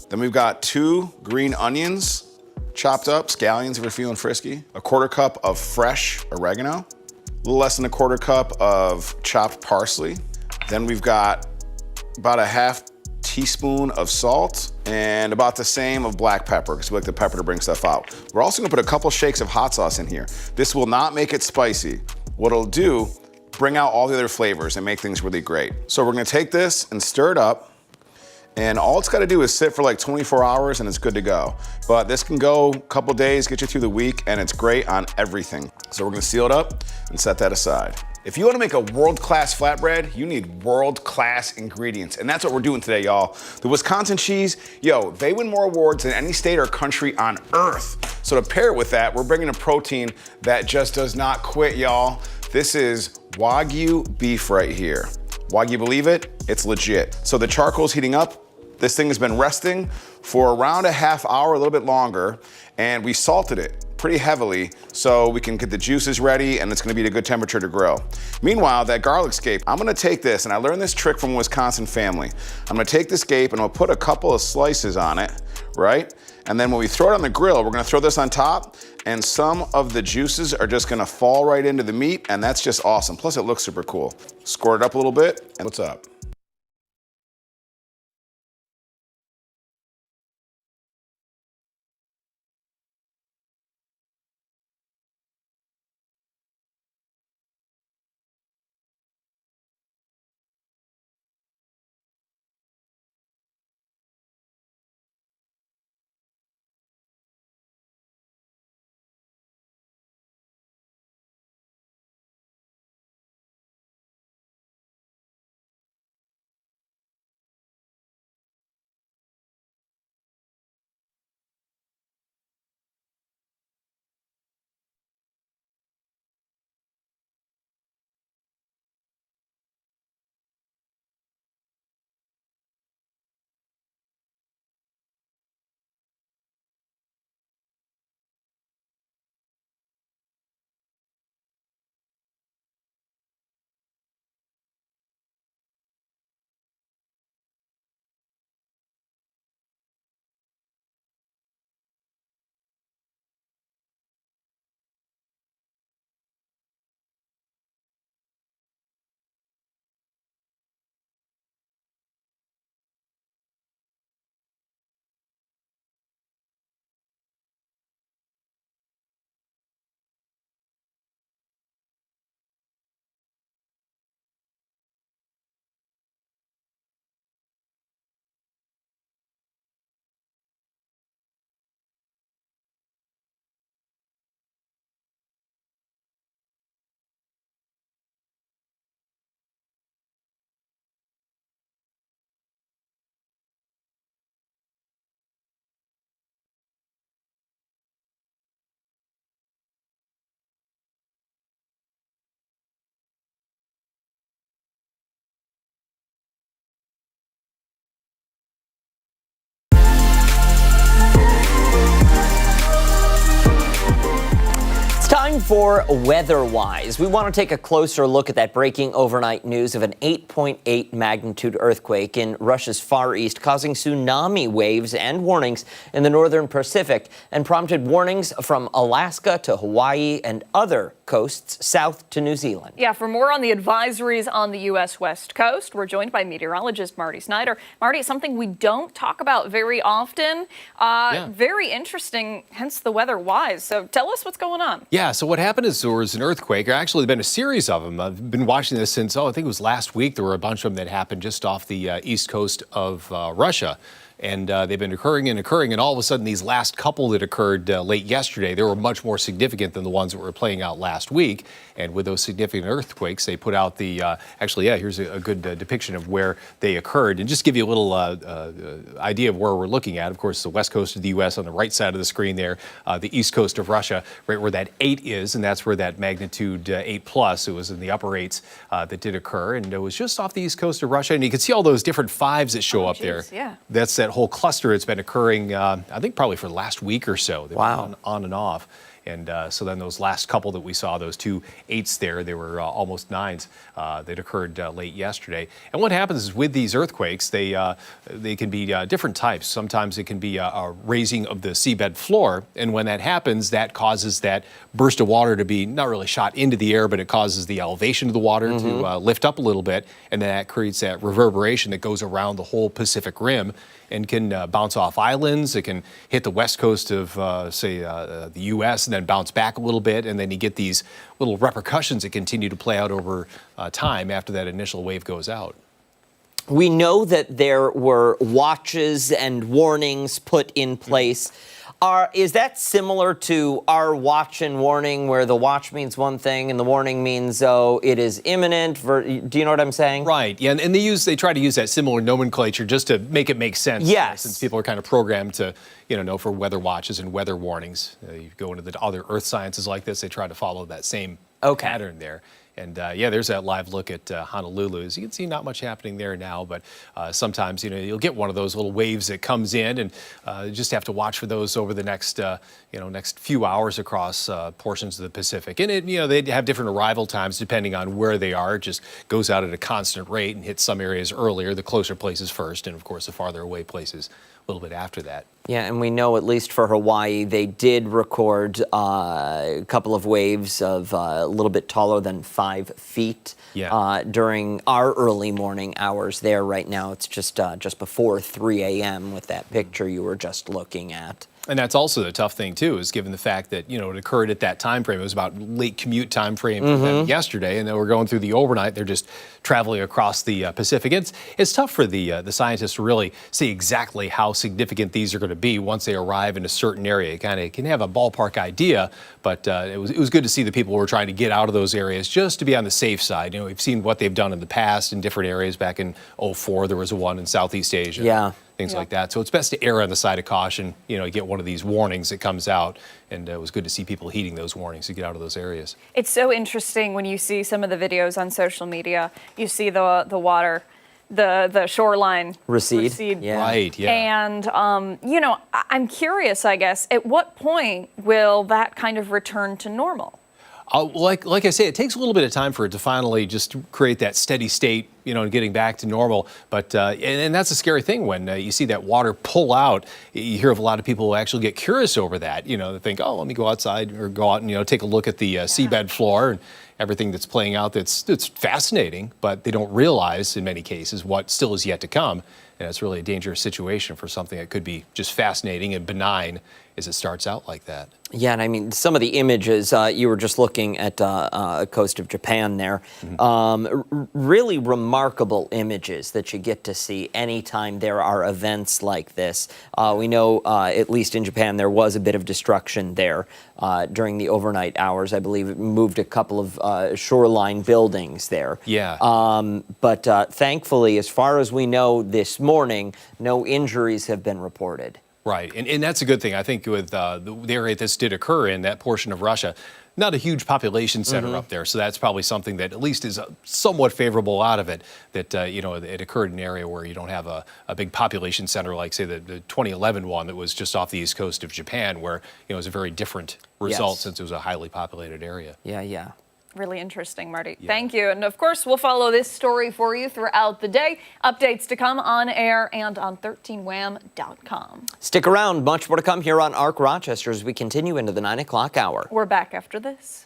Then we've got 2 green onions, chopped up, scallions if you're feeling frisky. A quarter cup of fresh oregano. A little less than a quarter cup of chopped parsley. Then we've got about a half teaspoon of salt and about the same of black pepper, because we like the pepper to bring stuff out. We're also gonna put a couple shakes of hot sauce in here. This will not make it spicy. What it'll do, bring out all the other flavors and make things really great. So we're gonna take this and stir it up, and all it's gotta do is sit for like 24 hours and it's good to go. But this can go a couple days, get you through the week, and it's great on everything. So we're gonna seal it up and set that aside. If you wanna make a world-class flatbread, you need world-class ingredients, and that's what we're doing today, y'all. The Wisconsin cheese, yo, they win more awards than any state or country on earth. So to pair it with that, we're bringing a protein that just does not quit, y'all. This is Wagyu beef right here. Wagyu, believe it? It's legit. So the charcoal's heating up. This thing has been resting for around a half hour, a little bit longer, and we salted it pretty heavily so we can get the juices ready and it's gonna be at a good temperature to grill. Meanwhile, that garlic scape, I'm gonna take this, and I learned this trick from a Wisconsin family. I'm gonna take the scape and I'll put a couple of slices on it, right? And then when we throw it on the grill, we're gonna throw this on top, and some of the juices are just gonna fall right into the meat, and that's just awesome. Plus it looks super cool. Score it up a little bit, and what's up? Time for weather-wise. We want to take a closer look at that breaking overnight news of an 8.8 magnitude earthquake in Russia's Far East, causing tsunami waves and warnings in the northern Pacific, and prompted warnings from Alaska to Hawaii and other coasts south to New Zealand. Yeah, for more on the advisories on the U.S. West Coast, we're joined by meteorologist Marty Snyder. Marty, something we don't talk about very often. Very interesting, hence the weather-wise. So tell us what's going on. Yeah, so what happened is there was an earthquake. There actually been a series of them. I've been watching this since, I think it was last week. There were a bunch of them that happened just off the east coast of Russia. And they've been occurring, and all of a sudden these last couple that occurred late yesterday, they were much more significant than the ones that were playing out last week. And with those significant earthquakes, they put out the, here's a good depiction of where they occurred. And just give you a little idea of where we're looking at. Of course, the west coast of the U.S. on the right side of the screen there, the east coast of Russia, right where that 8 is, and that's where that magnitude 8+, it was in the upper 8s that did occur. And it was just off the east coast of Russia. And you can see all those different 5s that show up there. Yeah. That's that whole cluster. It's been occurring, I think, probably for the last week or so. They've Wow. been on and off. And so then those last couple that we saw, those 2 8s there, they were almost 9s that occurred late yesterday. And what happens is with these earthquakes, they can be different types. Sometimes it can be a raising of the seabed floor. And when that happens, that causes that burst of water to be not really shot into the air, but it causes the elevation of the water to lift up a little bit. And then that creates that reverberation that goes around the whole Pacific Rim and can bounce off islands. It can hit the west coast of, the U.S. and then bounce back a little bit. And then you get these little repercussions that continue to play out over time after that initial wave goes out. We know that there were watches and warnings put in place. Is that similar to our watch and warning, where the watch means one thing and the warning means, oh, it is imminent? Do you know what I'm saying? Right. Yeah. And they try to use that similar nomenclature just to make it make sense. Yes. Since people are kind of programmed to, know for weather watches and weather warnings. You go into the other earth sciences like this, they try to follow that same pattern there. And there's that live look at Honolulu. As you can see, not much happening there now, but sometimes, you'll get one of those little waves that comes in, and you just have to watch for those over the next, next few hours across portions of the Pacific. And they have different arrival times depending on where they are. It just goes out at a constant rate and hits some areas earlier, the closer places first, and of course the farther away places a little bit after that. Yeah, and we know, at least for Hawaii, they did record a couple of waves of a little bit taller than 5 feet during our early morning hours there. Right now, it's just before 3 a.m. with that picture you were just looking at. And that's also the tough thing, too, is given the fact that, it occurred at that time frame. It was about late commute time frame for them yesterday, and then we're going through the overnight. They're just traveling across the Pacific. It's tough for the scientists to really see exactly how significant these are going to be once they arrive in a certain area. You kind of can have a ballpark idea, but it was good to see the people who were trying to get out of those areas just to be on the safe side. We've seen what they've done in the past in different areas. Back in 2004, there was one in Southeast Asia. Yeah. Things like that. So it's best to err on the side of caution. You get one of these warnings that comes out, and it was good to see people heeding those warnings to get out of those areas. It's so interesting when you see some of the videos on social media. You see the water, the shoreline recede. Yeah. Right, yeah. And, I'm curious, I guess, at what point will that kind of return to normal? Like I say, it takes a little bit of time for it to finally just create that steady state, and getting back to normal. But and that's a scary thing when you see that water pull out. You hear of a lot of people who actually get curious over that. They think, oh, let me go outside or go out and take a look at the seabed floor and everything that's playing out. That's fascinating, but they don't realize in many cases what still is yet to come. And it's really a dangerous situation for something that could be just fascinating and benign as it starts out like that. Yeah, and I mean, some of the images, you were just looking at a coast of Japan there. Really remarkable images that you get to see anytime there are events like this. We know, at least in Japan, there was a bit of destruction there during the overnight hours. I believe it moved a couple of shoreline buildings there. Yeah. But thankfully, as far as we know this morning, no injuries have been reported. Right, and that's a good thing. I think with the area this did occur in, that portion of Russia, not a huge population center up there, so that's probably something that at least is somewhat favorable out of it, that, it occurred in an area where you don't have a big population center like, say, the 2011 one that was just off the east coast of Japan, where, it was a very different result since it was a highly populated area. Yeah. Really interesting, Marty. Yeah. Thank you. And of course, we'll follow this story for you throughout the day. Updates to come on air and on 13wham.com. Stick around. Much more to come here on ARC Rochester as we continue into the 9 o'clock hour. We're back after this.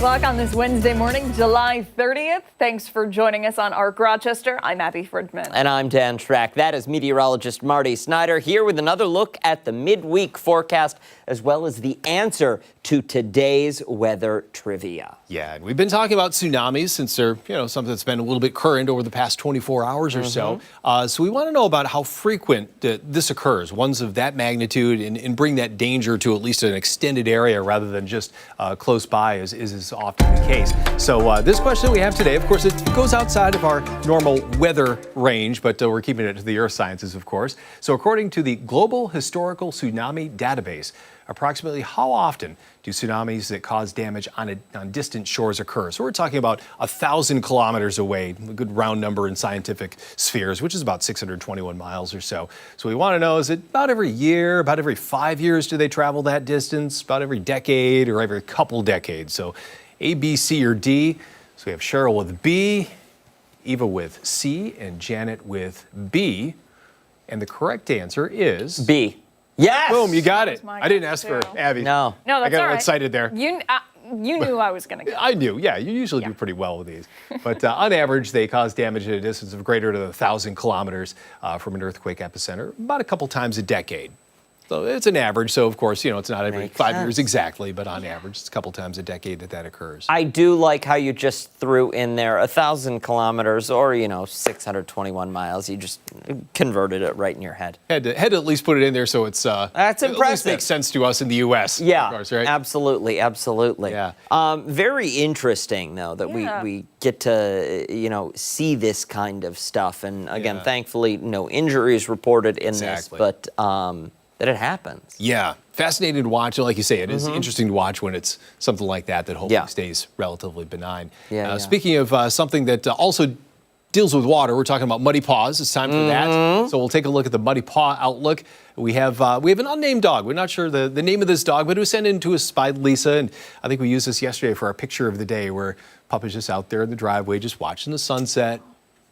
o'clock on this Wednesday morning, July 30th. Thanks for joining us on Arc Rochester. I'm Abby Fridmann. And I'm Dan Schrack. That is meteorologist Marty Snyder here with another look at the midweek forecast, as well as the answer to today's weather trivia. Yeah, and we've been talking about tsunamis since they're, something that's been a little bit current over the past 24 hours or so. So we want to know about how frequent this occurs, ones of that magnitude, and bring that danger to at least an extended area rather than just close by, as is often the case. So this question that we have today, of course, it goes outside of our normal weather range, but we're keeping it to the earth sciences, of course. So according to the Global Historical Tsunami Database, approximately how often do tsunamis that cause damage on distant shores occur? So we're talking about 1,000 kilometers away, a good round number in scientific spheres, which is about 621 miles or so. So we want to know, is it about every year, about every 5 years do they travel that distance, about every decade, or every couple decades? So A, B, C, or D. So we have Cheryl with B, Eva with C, and Janet with B. And the correct answer is B. Yes! Boom, you got it. my I didn't guess, ask for too. Abby. No. No, that's I got all a little right. excited there. You knew I was going to go. I do, yeah. You usually do pretty well with these. But on average, they cause damage at a distance of greater than 1,000 kilometers from an earthquake epicenter, about a couple times a decade. So it's an average. So, of course, it's not every Makes 5 years sense. exactly, but on average, it's a couple times a decade that occurs. I do like how you just threw in there 1,000 kilometers or, 621 miles. You just converted it right in your head. Had to at least put it in there so it's That's at least impressive. makes sense to us in the U.S. Yeah, of course, right? absolutely. Yeah. Very interesting, though, that Yeah. we get to, see this kind of stuff. And again, Yeah. thankfully, no injuries reported in Exactly. this, but that it happens. Yeah, fascinating to watch. And like you say, it is interesting to watch when it's something like that hopefully Yeah. stays relatively benign. Yeah. Speaking of something that also deals with water, we're talking about muddy paws. It's time for that. So we'll take a look at the muddy paw outlook. We have an unnamed dog. We're not sure the name of this dog, but it was sent in to us by Lisa, and I think we used this yesterday for our picture of the day, where Pup is just out there in the driveway, just watching the sunset.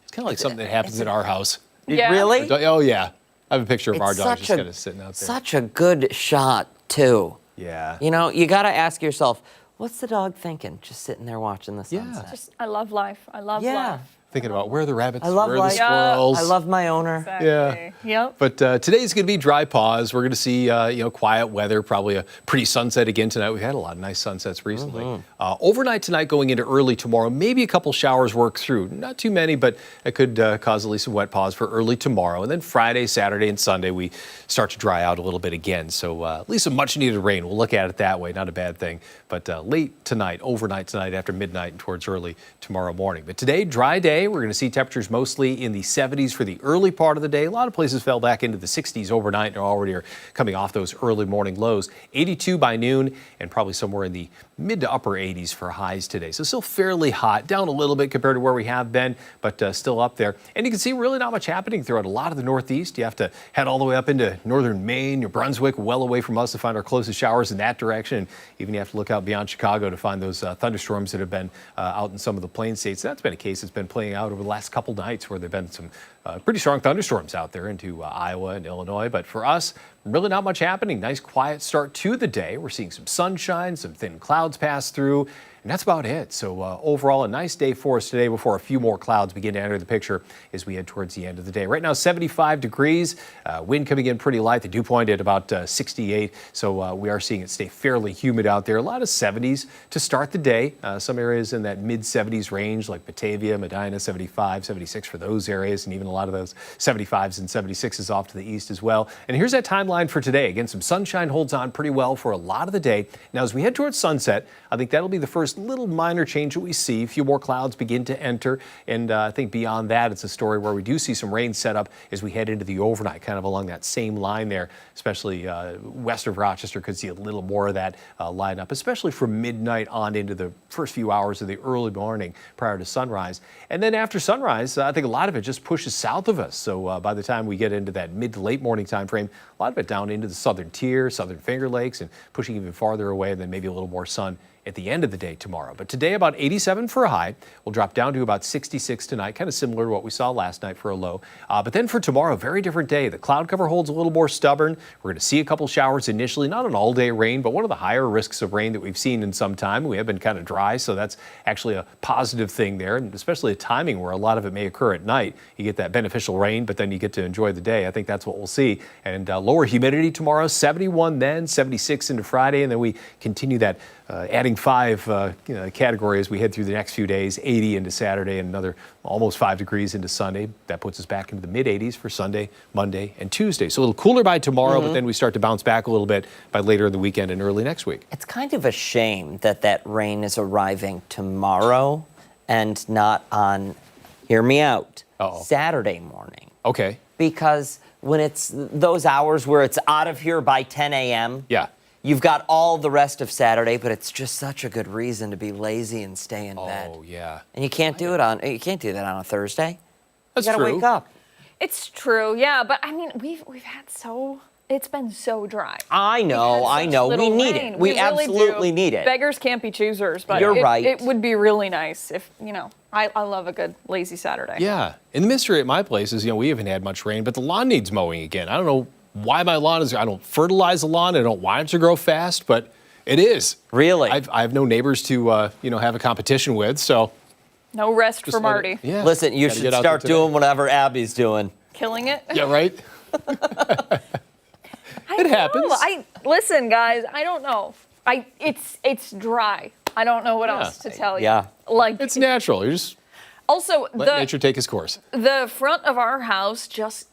It's kind of like something that happens at our house. Yeah. Really? Oh yeah, I have a picture of our It's dog just such kind of sitting out there. Such a good shot, too. Yeah. You got to ask yourself, what's the dog thinking? Just sitting there watching the sunset. I love life. I love Yeah. life. Thinking about where are the rabbits, I love where are the life. squirrels. I love my owner. Exactly. Yeah. Yep. But today's going to be dry paws. We're going to see, quiet weather, probably a pretty sunset again tonight. We've had a lot of nice sunsets recently. Overnight tonight, going into early tomorrow, maybe a couple showers work through. Not too many, but it could cause at least some wet paws for early tomorrow. And then Friday, Saturday, and Sunday, we start to dry out a little bit again. So at least some much needed rain. We'll look at it that way. Not a bad thing. But late tonight, overnight tonight, after midnight, and towards early tomorrow morning. But today, dry day. We're going to see temperatures mostly in the 70s for the early part of the day. A lot of places fell back into the 60s overnight and already are coming off those early morning lows. 82 by noon and probably somewhere in the mid to upper 80s for highs today. So still fairly hot, down a little bit compared to where we have been, but still up there. And you can see really not much happening throughout a lot of the Northeast. You have to head all the way up into northern Maine, New Brunswick, well away from us to find our closest showers in that direction. And even you have to look out beyond Chicago to find those thunderstorms that have been out in some of the plain states. That's been a case that's been playing out over the last couple nights where there have been some pretty strong thunderstorms out there into Iowa and Illinois. But for us, really not much happening. Nice quiet start to the day. We're seeing some sunshine, some thin clouds pass through, and that's about it. So overall, a nice day for us today before a few more clouds begin to enter the picture as we head towards the end of the day. Right now, 75 degrees, wind coming in pretty light. The dew point at about 68, so we are seeing it stay fairly humid out there. A lot of 70s to start the day. Some areas in that mid-70s range, like Batavia, Medina, 75, 76 for those areas, and even a lot of those 75s and 76s off to the east as well. And here's that timeline for today. Again, some sunshine holds on pretty well for a lot of the day. Now, as we head towards sunset, I think that'll be the first little minor change that we see. A few more clouds begin to enter, and I think beyond that, it's a story where we do see some rain set up as we head into the overnight, kind of along that same line there, especially west of Rochester could see a little more of that line up, especially from midnight on into the first few hours of the early morning prior to sunrise. And then after sunrise, I think a lot of it just pushes south of us. So by the time we get into that mid to late morning time frame, a lot of it down into the southern tier, southern Finger Lakes, and pushing even farther away, and then maybe a little more sun at the end of the day tomorrow. But today, about 87 for a high. We'll drop down to about 66 tonight, kind of similar to what we saw last night for a low. But then for tomorrow, very different day. The cloud cover holds a little more stubborn. We're going to see a couple showers initially, not an all-day rain, but one of the higher risks of rain that we've seen in some time. We have been kind of dry, so that's actually a positive thing there, and especially a timing where a lot of it may occur at night. You get that beneficial rain, but then you get to enjoy the day. I think that's what we'll see. And lower humidity tomorrow, 71 then, 76 into Friday, and then we continue that adding 5 categories as we head through the next few days, 80 into Saturday and another almost 5 degrees into Sunday. That puts us back into the mid-80s for Sunday, Monday, and Tuesday. So a little cooler by tomorrow, but then we start to bounce back a little bit by later in the weekend and early next week. It's kind of a shame that rain is arriving tomorrow and not on, hear me out, Saturday morning. Okay. Because when it's those hours where it's out of here by 10 a.m., yeah, you've got all the rest of Saturday, but it's just such a good reason to be lazy and stay in bed. Oh, yeah. And you can't do that on a Thursday. That's you gotta true. wake up. It's true, yeah, but I mean, we've had it's been so dry. I know. We need it. We really absolutely do. need it. Beggars can't be choosers, but You're right. It would be really nice if, I love a good lazy Saturday. Yeah. And the mystery at my place is, we haven't had much rain, but the lawn needs mowing again. I don't know why my lawn I don't fertilize the lawn. I don't want it to grow fast, but it is. Really? I have no neighbors to, have a competition with, so. No rest for Marty. Yeah. Listen, you should start doing whatever Abby's doing. Killing it? Yeah, right? It happens. Listen, guys, I don't know. It's dry. I don't know what else to tell you. Yeah. It's natural. You're just also let nature take its course. The front of our house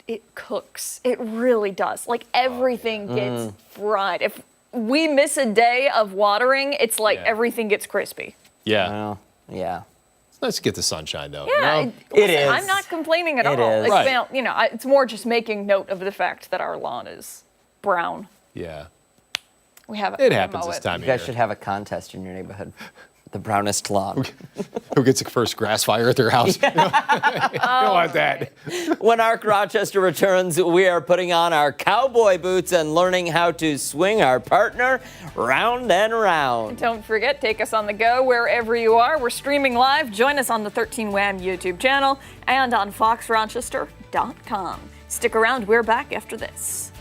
it cooks. It really does. Like everything gets fried. If we miss a day of watering, it's like everything gets crispy. Yeah. Well, yeah. It's nice to get the sunshine, though. Yeah, it is. I'm not complaining at all. Is. Right. It's more just making note of the fact that our lawn is brown. Yeah. We have it happens this time of You year. guys should have a contest in your neighborhood. The brownest lawn. Who gets the first grass fire at their house? You don't want that. When Arc Rochester returns, we are putting on our cowboy boots and learning how to swing our partner round and round. Don't forget, take us on the go wherever you are. We're streaming live. Join us on the 13 Wham YouTube channel and on foxrochester.com. Stick around. We're back after this.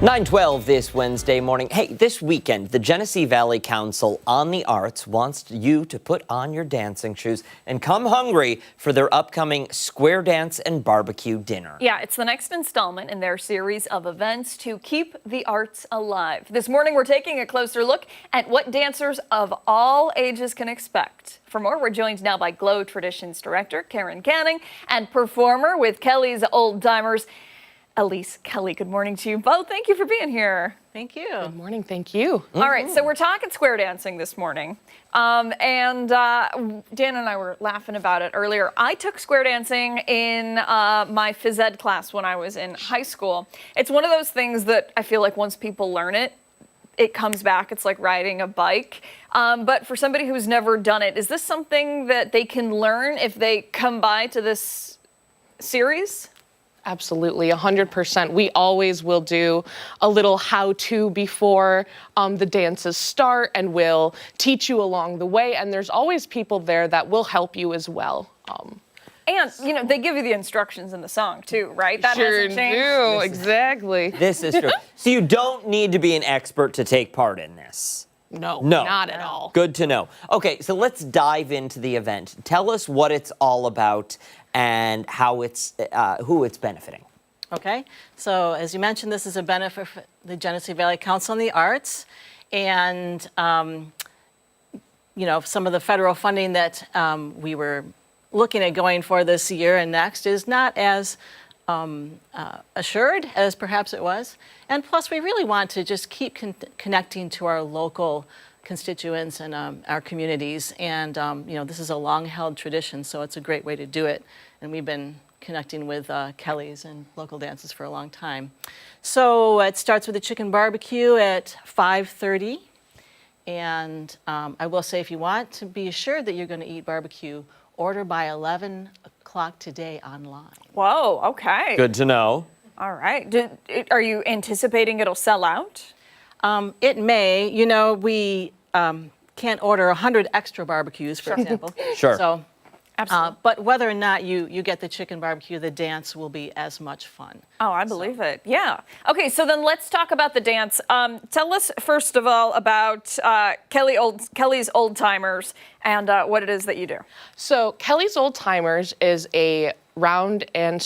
9:12 this Wednesday morning. Hey, this weekend, the Genesee Valley Council on the Arts wants you to put on your dancing shoes and come hungry for their upcoming Square Dance and Barbecue dinner. Yeah, it's the next installment in their series of events to keep the arts alive. This morning, we're taking a closer look at what dancers of all ages can expect. For more, we're joined now by Glow Traditions Director Karen Canning and performer with Kelley's Old Timers, Elise Kelley. Good morning to you both. Thank you for being here. Thank you. Good morning. Thank you. All right, so we're talking square dancing this morning. Dan and I were laughing about it earlier. I took square dancing in my phys ed class when I was in high school. It's one of those things that I feel like once people learn it, it comes back. It's like riding a bike. But for somebody who's never done it, is this something that they can learn if they come by to this series? Absolutely, 100%. We always will do a little how-to before the dances start, and we'll teach you along the way. And there's always people there that will help you as well. And, you know, they give you the instructions in the song, too, right? That Sure hasn't changed. do, exactly. This is true. So you don't need to be an expert to take part in this. No, No. not at all. Good to know. Okay, so let's dive into the event. Tell us what it's all about and how it's who it's benefiting. Okay, so as you mentioned, this is a benefit for the Genesee Valley Council on the Arts, and you know, some of the federal funding that we were looking at going for this year and next is not as assured as perhaps it was, and plus we really want to just keep connecting to our local constituents and our communities, and you know, this is a long-held tradition, so it's a great way to do it, and we've been connecting with Kelley's and local dances for a long time. So it starts with a chicken barbecue at 5:30, and I will say, if you want to be assured that you're going to eat barbecue, order by 11 o'clock today online. Whoa, okay. Good to know. All right. Are you anticipating it'll sell out? It may. You know, we can't order 100 extra barbecues, for example. Sure. So, Absolutely. but whether or not you get the chicken barbecue, the dance will be as much fun. Oh, I believe it. Yeah. Okay, so then let's talk about the dance. Tell us, first of all, about Kelley's Old Timers and what it is that you do. So Kelley's Old Timers is a round and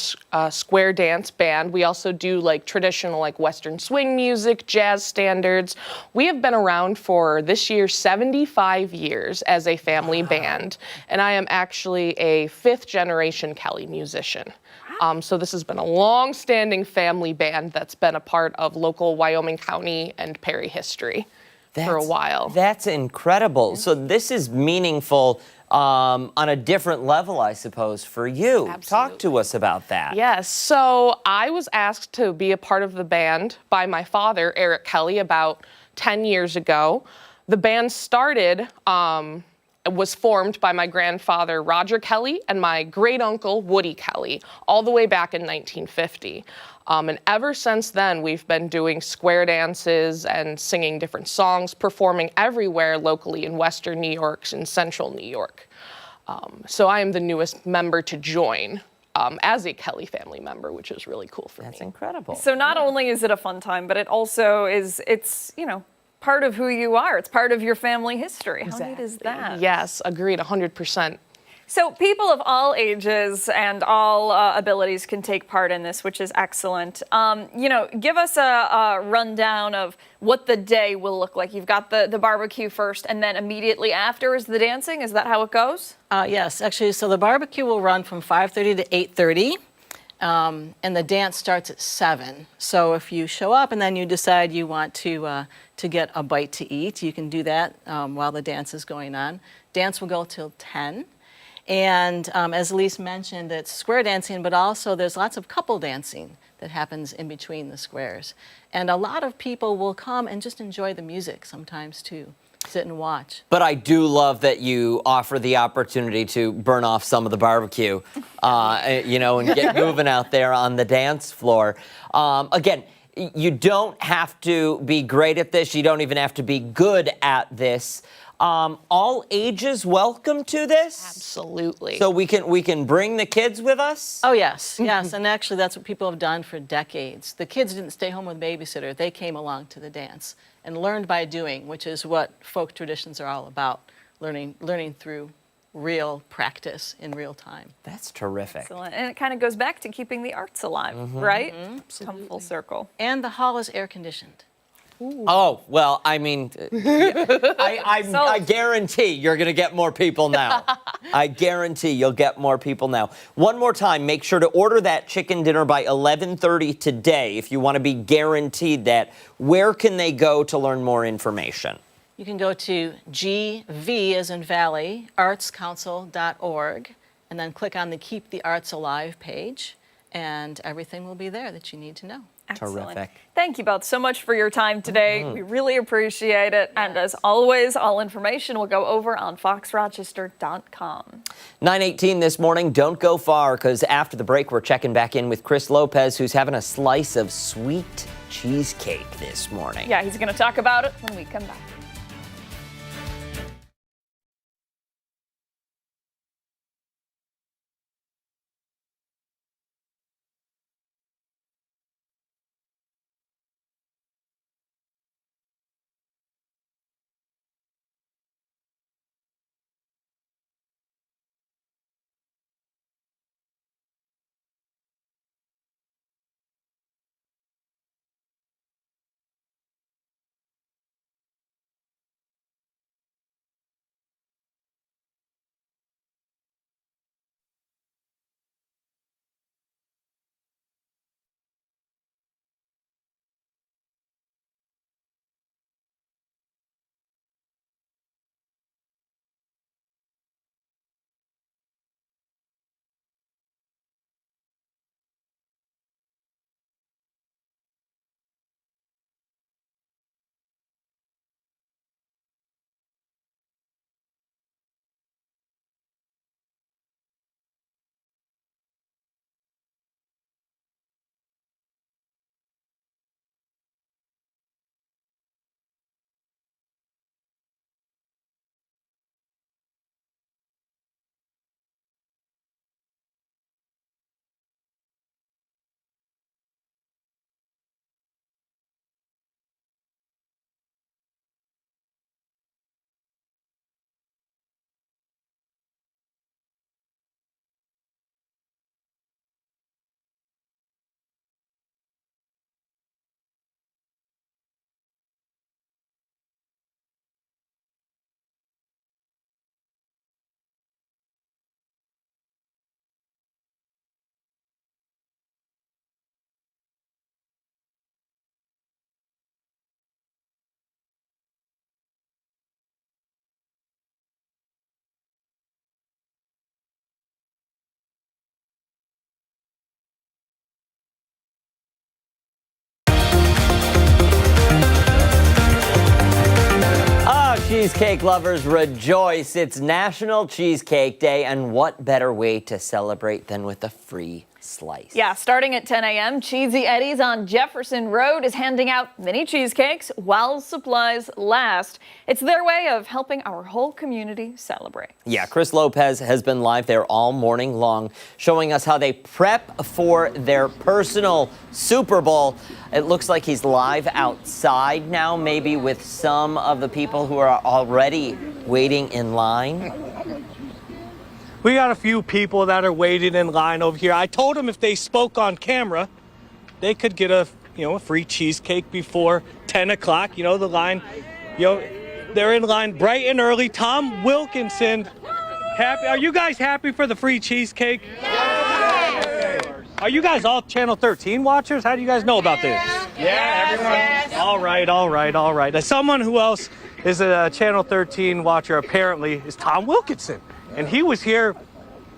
square dance band. We also do like traditional like Western swing music, jazz standards. We have been around for this year 75 years as a family band, and I am actually a 5th generation Kelley musician. So this has been a long-standing family band that's been a part of local Wyoming County and Perry history for a while. That's incredible. So this is meaningful on a different level, I suppose, for you. Absolutely. Talk to us about that. Yes, so I was asked to be a part of the band by my father, Eric Kelley, about 10 years ago. The band started, was formed by my grandfather, Roger Kelley, and my great-uncle, Woody Kelley, all the way back in 1950. And ever since then, we've been doing square dances and singing different songs, performing everywhere locally in Western New York and Central New York. So I am the newest member to join as a Kelley family member, which is really cool for me. That's incredible. So not only is it a fun time, but it also it's, you know, part of who you are. It's part of your family history. How neat is that? Yes, agreed, 100%. So people of all ages and all abilities can take part in this, which is excellent. You know, give us a rundown of what the day will look like. You've got the barbecue first, and then immediately after is the dancing. Is that how it goes? Yes, actually, so the barbecue will run from 5:30 to 8:30. And the dance starts at 7. So if you show up and then you decide you want to get a bite to eat, you can do that while the dance is going on. Dance will go till 10. And as Elise mentioned, it's square dancing, but also there's lots of couple dancing that happens in between the squares. And a lot of people will come and just enjoy the music sometimes too. Sit and watch. But I do love that you offer the opportunity to burn off some of the barbecue, you know, and get moving out there on the dance floor. Again, you don't have to be great at this. You don't even have to be good at this. All ages welcome to this? Absolutely. So we can bring the kids with us? Oh, yes, yes. And actually, that's what people have done for decades. The kids didn't stay home with a babysitter. They came along to the dance and learned by doing, which is what folk traditions are all about, learning through real practice in real time. That's terrific. Excellent. And it kind of goes back to keeping the arts alive, right? Come full circle. And the hall is air conditioned. Oh, well, I mean, I guarantee you're going to get more people now. I guarantee you'll get more people now. One more time, make sure to order that chicken dinner by 11:30 today if you want to be guaranteed that. Where can they go to learn more information? You can go to GV as in Valley, artscouncil.org, and then click on the Keep the Arts Alive page, and everything will be there that you need to know. Excellent. Terrific. Thank you both so much for your time today. We really appreciate it. And as always, all information will go over on foxrochester.com. 9:18 this morning. Don't go far, because after the break, we're checking back in with Chris Lopez, who's having a slice of sweet cheesecake this morning. Yeah, he's going to talk about it when we come back. Cheesecake lovers, rejoice. It's National Cheesecake Day, and what better way to celebrate than with a free slice? Yeah, starting at 10 a.m., Cheesy Eddie's on Jefferson Road is handing out mini cheesecakes while supplies last. It's their way of helping our whole community celebrate. Yeah, Chris Lopez has been live there all morning long, showing us how they prep for their personal Super Bowl. It looks like he's live outside now, maybe with some of the people who are already waiting in line. We got a few people that are waiting in line over here. I told them if they spoke on camera, they could get a free cheesecake before 10 o'clock. The line, they're in line bright and early. Tom Wilkinson, happy? Are you guys happy for the free cheesecake? Yeah. Are you guys all Channel 13 watchers? How do you guys know about this? Yeah, everyone. Yes. All right. As someone who else is a Channel 13 watcher, apparently, is Tom Wilkinson. And he was here,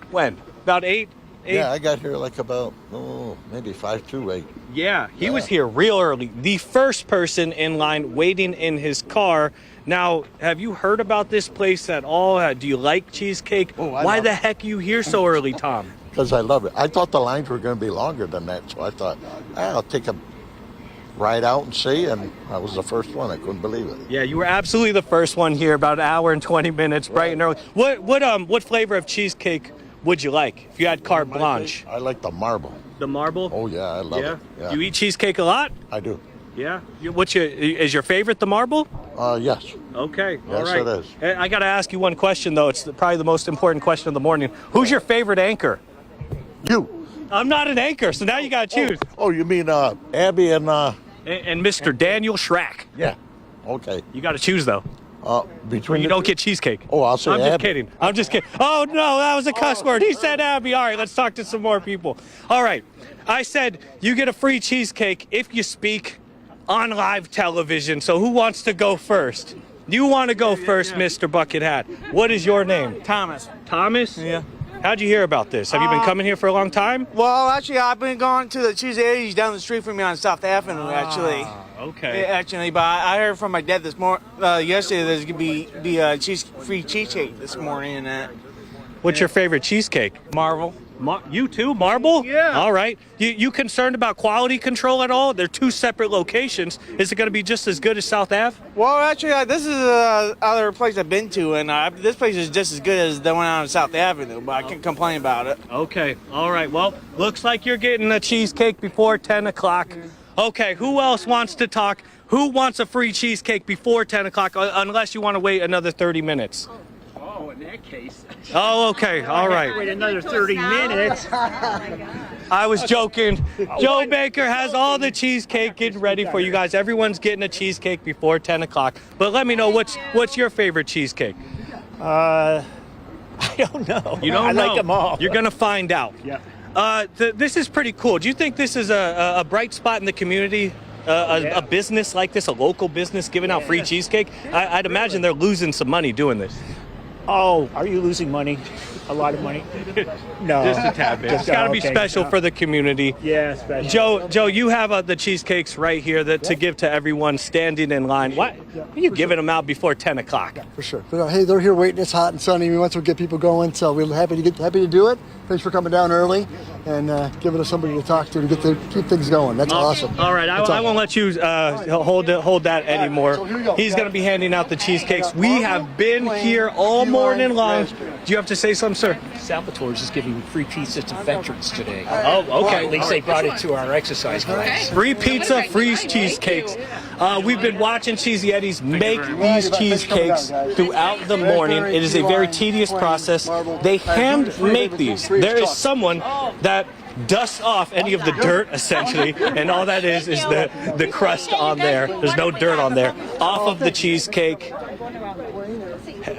when? About 8? Yeah, I got here like about, maybe 5 to 8. Yeah, he was here real early. The first person in line waiting in his car. Now, have you heard about this place at all? Do you like cheesecake? Why the heck are you here so early, Tom? Because I love it. I thought the lines were going to be longer than that, so I thought, I'll take a ride out and see, and I was the first one. I couldn't believe it. Yeah, you were absolutely the first one here, about an hour and 20 minutes, bright and early. What flavor of cheesecake would you like if you had carte blanche? I like the marble. The marble? Oh yeah, I love it. Yeah. You eat cheesecake a lot? I do. Yeah. Is your favorite the marble? Yes. Okay. Yes, all right. it is. I got to ask you one question though. It's probably the most important question of the morning. Who's your favorite anchor? You. I'm not an anchor, so now you got to choose. Oh, you mean Abby and And Mr. Daniel Schrack. Yeah. Okay. You got to choose though. Between You the don't two? get cheesecake. Oh, I'll say I'm just Abby. kidding. I'm just kidding. Oh no, that was a cuss word. He said Abby. All right, let's talk to some more people. All right. I said you get a free cheesecake if you speak on live television. So who wants to go first? You want to go first, Mr. Bucket Hat. What is your name? Thomas. Thomas? Yeah. How'd you hear about this? Have you been coming here for a long time? Well, actually, I've been going to the Cheesy 80s down the street from me on South Avenue, actually. Okay. Yeah, actually, but I heard from my dad yesterday there's going to be free cheesecake this morning and that. What's your favorite cheesecake? Marvel. You too? Marble? Yeah. All right. You concerned about quality control at all? They're two separate locations. Is it going to be just as good as South Ave? Well, actually, this is other place I've been to, and this place is just as good as the one on South Avenue, but I can't complain about it. Okay. All right. Well, looks like you're getting a cheesecake before 10 o'clock. Okay. Who else wants to talk? Who wants a free cheesecake before 10 o'clock, unless you want to wait another 30 minutes? Oh, in that case. Oh, okay. All right. Wait another 30 minutes. I was joking. Joe Baker has all the cheesecake getting ready for you guys. Everyone's getting a cheesecake before 10 o'clock. But let me know, what's your favorite cheesecake? I don't know. You don't I know? like them all. You're going to find out. Yeah. This is pretty cool. Do you think this is a bright spot in the community? A business like this, a local business giving out free cheesecake? I'd imagine they're losing some money doing this. Oh, are you losing money? A lot of money? No. Just a tad bit. It's got to be special for the community. Yeah, special. Joe, you have the cheesecakes right here to give to everyone standing in line. Why are you giving them out before 10 o'clock? Yeah, for sure. But, hey, they're here waiting. It's hot and sunny. We want to get people going, so we're happy to do it. Thanks for coming down early and giving us somebody to talk to keep things going. That's awesome. All right, I won't let you hold that anymore. So here we go. He's going to be handing out the cheesecakes. We have been here all morning long. Do you have to say something, sir? Salvatore's is giving free pizza to veterans today. Oh, okay. At least they brought it to our exercise class. Free pizza, free cheesecakes. We've been watching Cheesy Eddie's make these cheesecakes throughout the morning. It is a very tedious process. They hand make these. There is someone that dusts off any of the dirt, essentially, and all that is the crust on there. There's no dirt on there. Off of the cheesecake.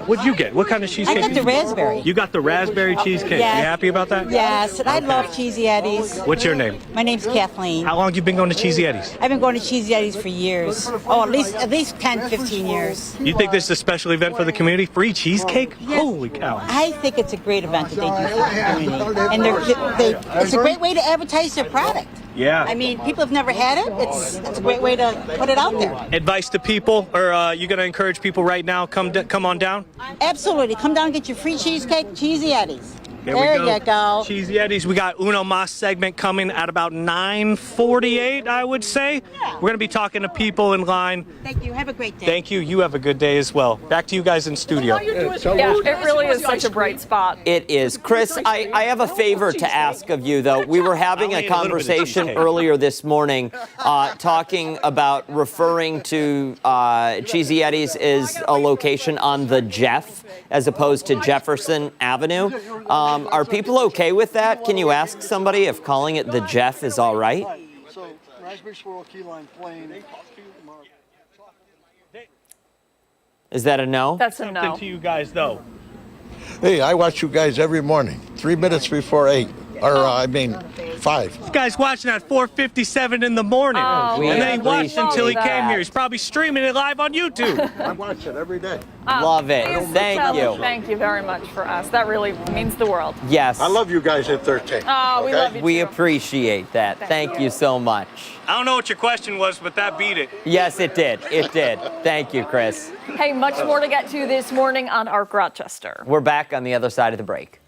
What'd you get? What kind of cheesecake? I got the raspberry. You got the raspberry cheesecake. Yes. You happy about that? Yes, and I love Cheesy Eddie's. What's your name? My name's Kathleen. How long have you been going to Cheesy Eddie's? I've been going to Cheesy Eddie's for years. Oh, at least 10, 15 years. You think this is a special event for the community? Free cheesecake? Yes. Holy cow. I think it's a great event that they do for the community. And it's a great way to advertise their product. Yeah. I mean, people have never had it. It's a great way to put it out there. Advice to people, or you going to encourage people right now? Come on down. Absolutely. Come down and get your free cheesecake, Cheesy Eddie's. There you go. Cheesy Eddie's. We got Uno Mas segment coming at about 9:48, I would say. Yeah. We're going to be talking to people in line. Thank you. Have a great day. Thank you. You have a good day as well. Back to you guys in studio. Yeah, it really is such a bright spot. It is. Chris, I have a favor to ask of you, though. We were having a conversation earlier this morning talking about referring to Cheesy Eddie's as a location on the Jeff as opposed to Jefferson Avenue. Are people okay with that? Can you ask somebody if calling it the Jeff is all right? So, raspberry swirl, key lime plain. Is that a no? That's a no. Something to you guys, though. Hey, I watch you guys every morning, 3 minutes before 8. Or, 5. This guy's watching at 4:57 in the morning. Oh, and then he watched appreciate until he that. came here. He's probably streaming it live on YouTube. I watch it every day. Love it. Please Thank tell you. us Thank you very much for us. That really means the world. Yes. I love you guys at 13. Oh, we love you We too. appreciate that. Thank you so much. I don't know what your question was, but that beat it. Yes, it did. It did. Thank you, Chris. Hey, much more to get to this morning on Arc Rochester. We're back on the other side of the break.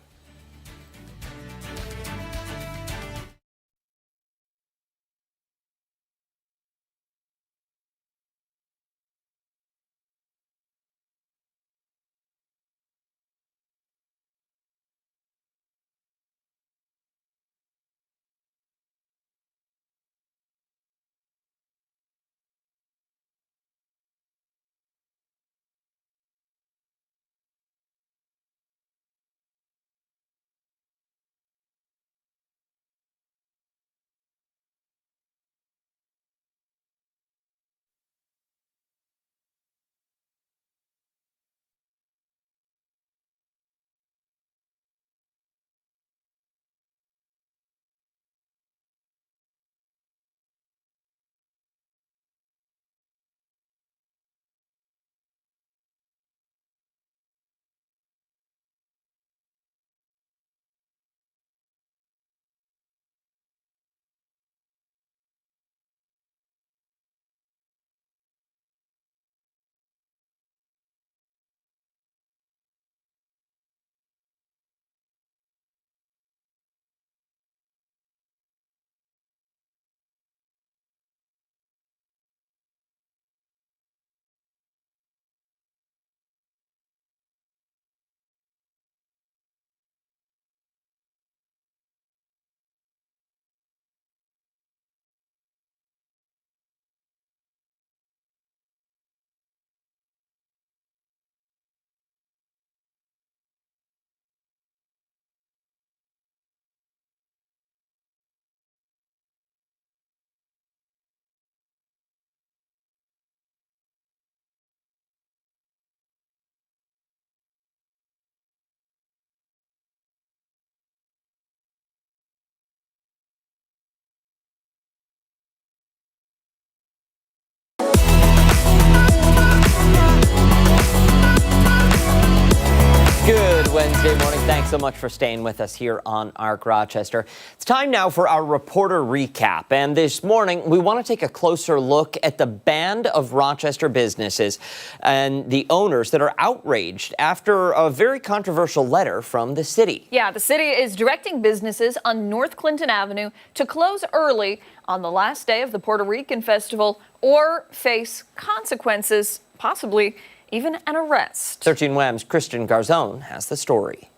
Wednesday morning. Thanks so much for staying with us here on ARC Rochester. It's time now for our reporter recap. And this morning, we want to take a closer look at the band of Rochester businesses and the owners that are outraged after a very controversial letter from the city. Yeah, the city is directing businesses on North Clinton Avenue to close early on the last day of the Puerto Rican Festival or face consequences, possibly even an arrest. 13 WHAM's Christian Garzone has the story.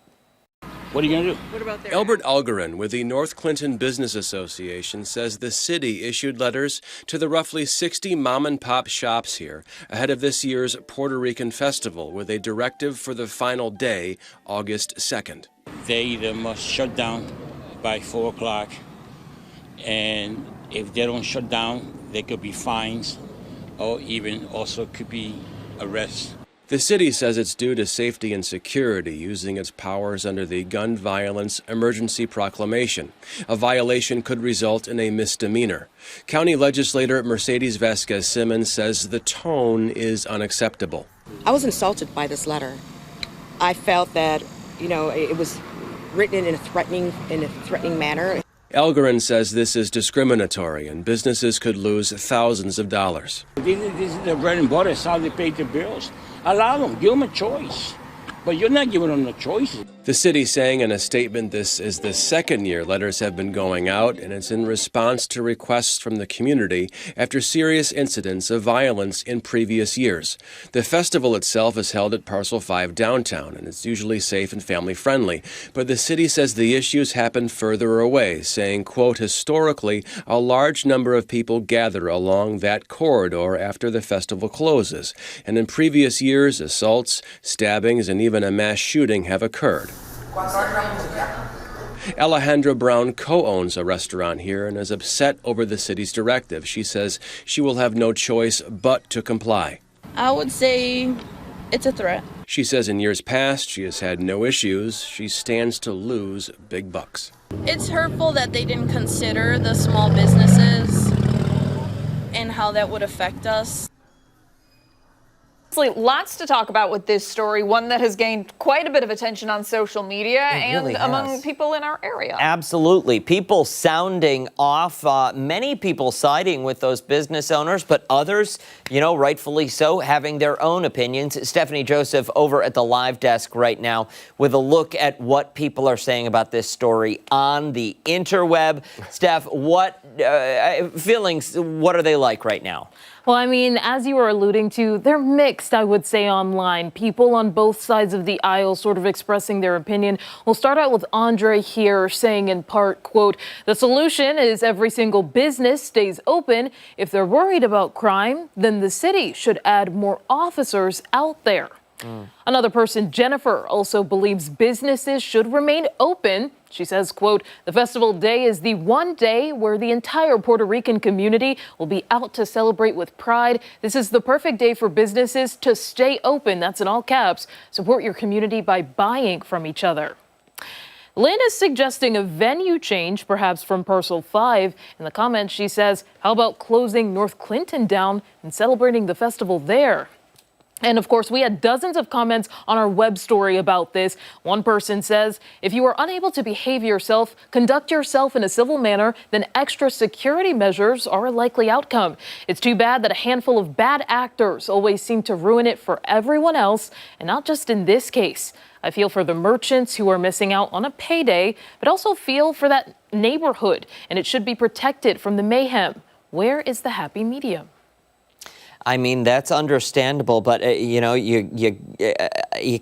What are you going to do? What about there? Albert Algarin with the North Clinton Business Association says the city issued letters to the roughly 60 mom-and-pop shops here ahead of this year's Puerto Rican Festival with a directive for the final day, August 2nd. They either must shut down by 4 o'clock, and if they don't shut down, there could be fines or even also could be arrests. The city says it's due to safety and security, using its powers under the Gun Violence Emergency Proclamation. A violation could result in a misdemeanor. County legislator Mercedes Vasquez-Simmons says the tone is unacceptable. I was insulted by this letter. I felt that, it was written in a threatening manner. Algarin says this is discriminatory and businesses could lose thousands of dollars. This is the bread and butter. It's how they pay the bills. Allow them. Give them a choice. But you're not giving them the choices. The city saying in a statement this is the second year letters have been going out, and it's in response to requests from the community after serious incidents of violence in previous years. The festival itself is held at Parcel 5 downtown, and it's usually safe and family-friendly. But the city says the issues happen further away, saying, quote, historically, a large number of people gather along that corridor after the festival closes. And in previous years, assaults, stabbings, and even a mass shooting have occurred. Alejandra Brown co-owns a restaurant here and is upset over the city's directive. She says she will have no choice but to comply. I would say it's a threat. She says in years past she has had no issues. She stands to lose big bucks. It's hurtful that they didn't consider the small businesses and how that would affect us. Lots to talk about with this story, one that has gained quite a bit of attention on social media and really among has. people in our area. Absolutely. People sounding off, many people siding with those business owners, but others, rightfully so, having their own opinions. Stephannie Joseph over at the live desk right now with a look at what people are saying about this story on the interweb. Steph, what feelings, what are they like right now? Well, as you were alluding to, they're mixed, I would say, online. People on both sides of the aisle sort of expressing their opinion. We'll start out with Andre here saying in part, quote, the solution is every single business stays open. If they're worried about crime, then the city should add more officers out there. Another person, Jennifer, also believes businesses should remain open. She says, quote, the festival day is the one day where the entire Puerto Rican community will be out to celebrate with pride. This is the perfect day for businesses to stay open. That's in all caps. Support your community by buying from each other. Lynn is suggesting a venue change, perhaps from Parcel 5. In the comments, she says, how about closing North Clinton down and celebrating the festival there? And of course, we had dozens of comments on our web story about this. One person says, if you are unable to behave yourself, conduct yourself in a civil manner, then extra security measures are a likely outcome. It's too bad that a handful of bad actors always seem to ruin it for everyone else, and not just in this case. I feel for the merchants who are missing out on a payday, but also feel for that neighborhood, and it should be protected from the mayhem. Where is the happy medium? That's understandable, but you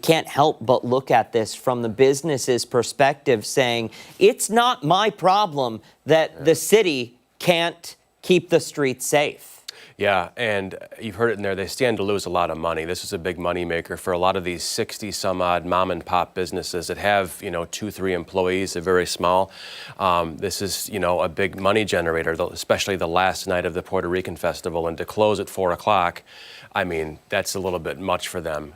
can't help but look at this from the business's perspective, saying it's not my problem that the city can't keep the streets safe. Yeah, and you've heard it in there, they stand to lose a lot of money. This is a big money maker for a lot of these 60 some odd mom and pop businesses that have, 2-3 employees. They're very small. This is, a big money generator, especially the last night of the Puerto Rican Festival, and to close at 4 o'clock. That's a little bit much for them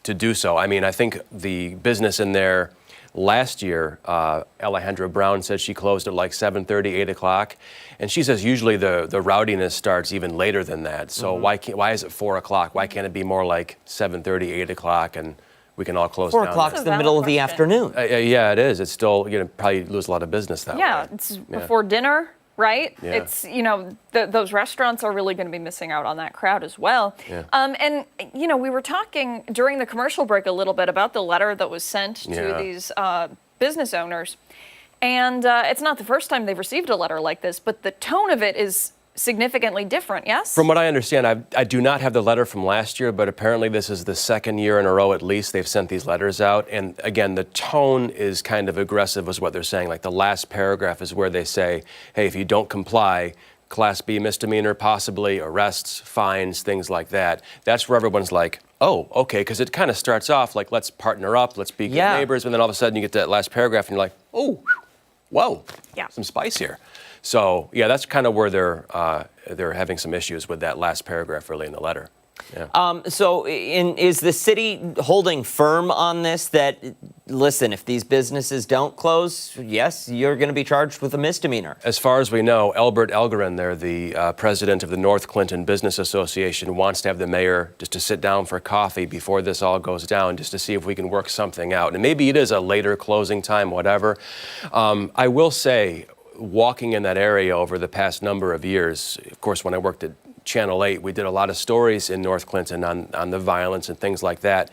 to do so. I think the business in there last year, Alejandra Brown said she closed at like 7:30, 8 o'clock. And she says usually the rowdiness starts even later than that. So why is it 4 o'clock? Why can't it be more like 7:30, 8 o'clock and we can all close 4 down. o'clock's the middle of the afternoon. Yeah, it is. It's still, probably lose a lot of business that way. Yeah, it's before dinner, right? Yeah. It's, those restaurants are really going to be missing out on that crowd as well. Yeah. And, we were talking during the commercial break a little bit about the letter that was sent to these business owners. And it's not the first time they've received a letter like this, but the tone of it is significantly different, yes? From what I understand, I do not have the letter from last year, but apparently this is the second year in a row at least they've sent these letters out. And again, the tone is kind of aggressive is what they're saying. Like the last paragraph is where they say, hey, if you don't comply, Class B misdemeanor, possibly arrests, fines, things like that. That's where everyone's like, oh, okay, because it kind of starts off like, let's partner up, let's be good neighbors, and then all of a sudden you get to that last paragraph and you're like, oh, whoa, some spice here. So yeah, that's kind of where they're having some issues with that last paragraph really in the letter. Yeah. Is the city holding firm on this that, listen, if these businesses don't close, yes, you're going to be charged with a misdemeanor? As far as we know, Albert Elgerin, they're the president of the North Clinton Business Association, wants to have the mayor just to sit down for coffee before this all goes down, just to see if we can work something out. And maybe it is a later closing time, whatever. I will say, walking in that area over the past number of years, of course, when I worked at Channel 8, we did a lot of stories in North Clinton on the violence and things like that.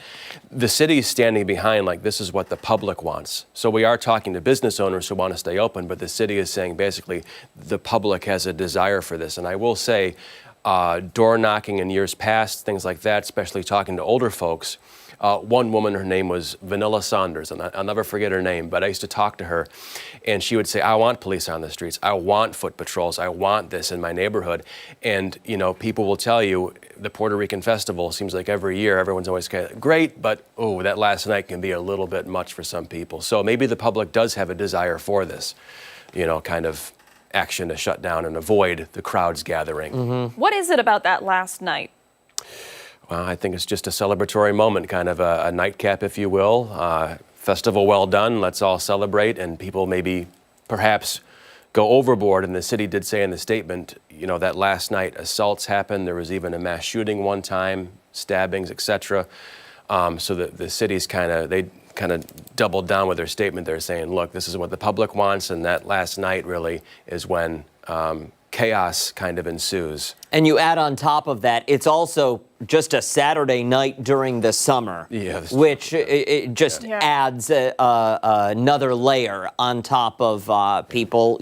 The city is standing behind like this is what the public wants. So we are talking to business owners who want to stay open, but the city is saying basically the public has a desire for this. And I will say door knocking in years past, things like that, especially talking to older folks. One woman, her name was Vanilla Saunders, and I'll never forget her name, but I used to talk to her, and she would say, I want police on the streets. I want foot patrols. I want this in my neighborhood. And, people will tell you the Puerto Rican festival seems like every year everyone's always kind of great, but, that last night can be a little bit much for some people. So maybe the public does have a desire for this, kind of action to shut down and avoid the crowds gathering. Mm-hmm. What is it about that last night? Well, I think it's just a celebratory moment, kind of a nightcap, if you will. Festival well done, let's all celebrate, and people maybe perhaps go overboard. And the city did say in the statement, that last night assaults happened. There was even a mass shooting one time, stabbings, etc. So the city's kind of doubled down with their statement. They're saying, look, this is what the public wants, and that last night really is when chaos kind of ensues. And you add on top of that, it's also just a Saturday night during the summer, which it just adds another layer on top of people,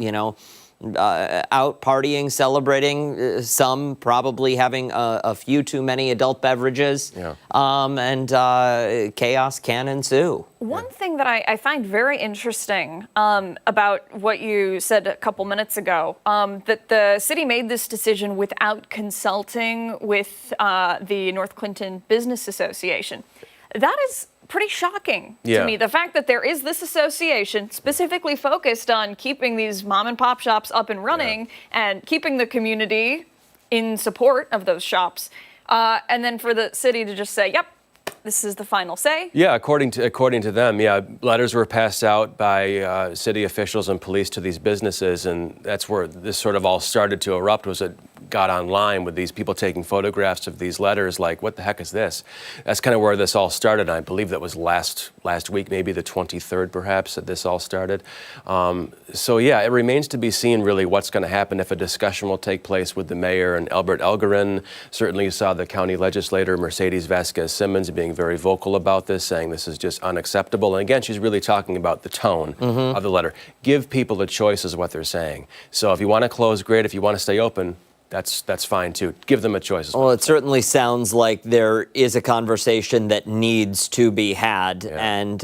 out partying, celebrating, some probably having a few too many adult beverages, and chaos can ensue. One thing that I find very interesting about what you said a couple minutes ago, that the city made this decision without consulting with the North Clinton Business Association. That is pretty shocking to me. The fact that there is this association specifically focused on keeping these mom and pop shops up and running and keeping the community in support of those shops. And then for the city to just say, yep, this is the final say. Yeah, according to them, letters were passed out by city officials and police to these businesses, and that's where this sort of all started to erupt. Was it got online with these people taking photographs of these letters, like, what the heck is this? That's kind of where this all started. I believe that was last week, maybe the 23rd, perhaps, that this all started. So yeah, it remains to be seen really what's going to happen, if a discussion will take place with the mayor and Albert Elgerin. Certainly you saw the county legislator, Mercedes Vasquez-Simmons, being very vocal about this, saying this is just unacceptable. And again, she's really talking about the tone of the letter. Give people a choice is what they're saying. So if you want to close, great. If you want to stay open, that's fine too. Give them a choice. Well, it certainly sounds like there is a conversation that needs to be had, and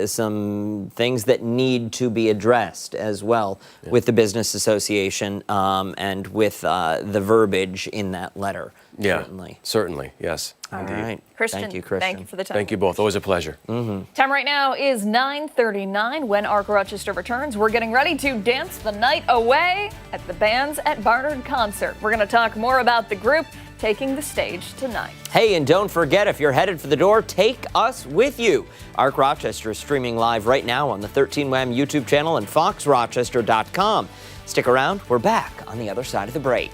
some things that need to be addressed as well with the business association and with the verbiage in that letter. Yeah, certainly, yes. All right. Christian, thank you, Christian. Thank you for the time. Thank you both. Always a pleasure. Time right now is 9:39. When Arc Rochester returns, we're getting ready to dance the night away at the Bands at Barnard concert. We're going to talk more about the group taking the stage tonight. Hey, and don't forget, if you're headed for the door, take us with you. Arc Rochester is streaming live right now on the 13WAM YouTube channel and foxrochester.com. Stick around. We're back on the other side of the break.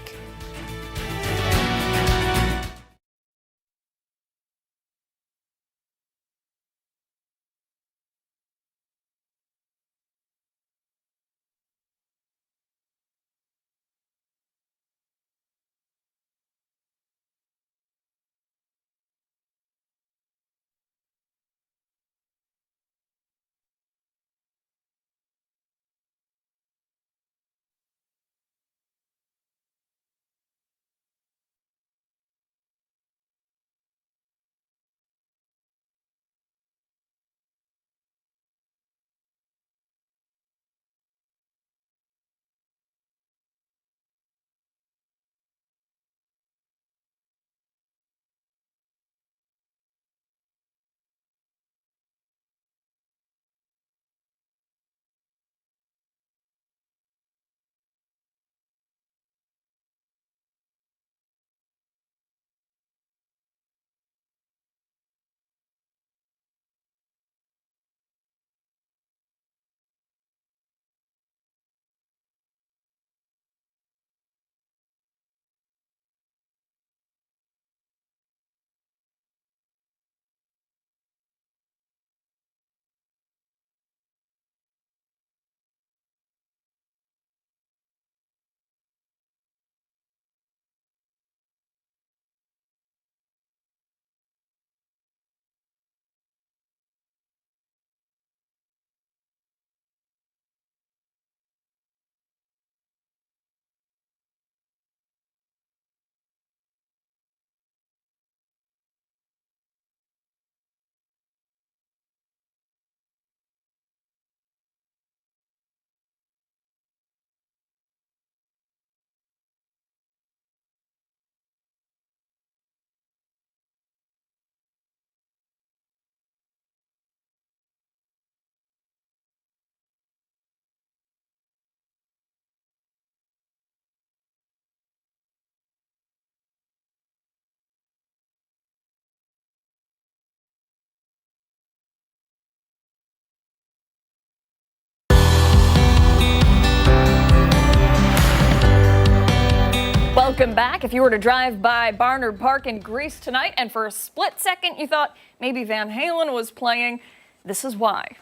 back. If you were to drive by Barnard Park in Greece tonight and for a split second you thought maybe Van Halen was playing, this is why.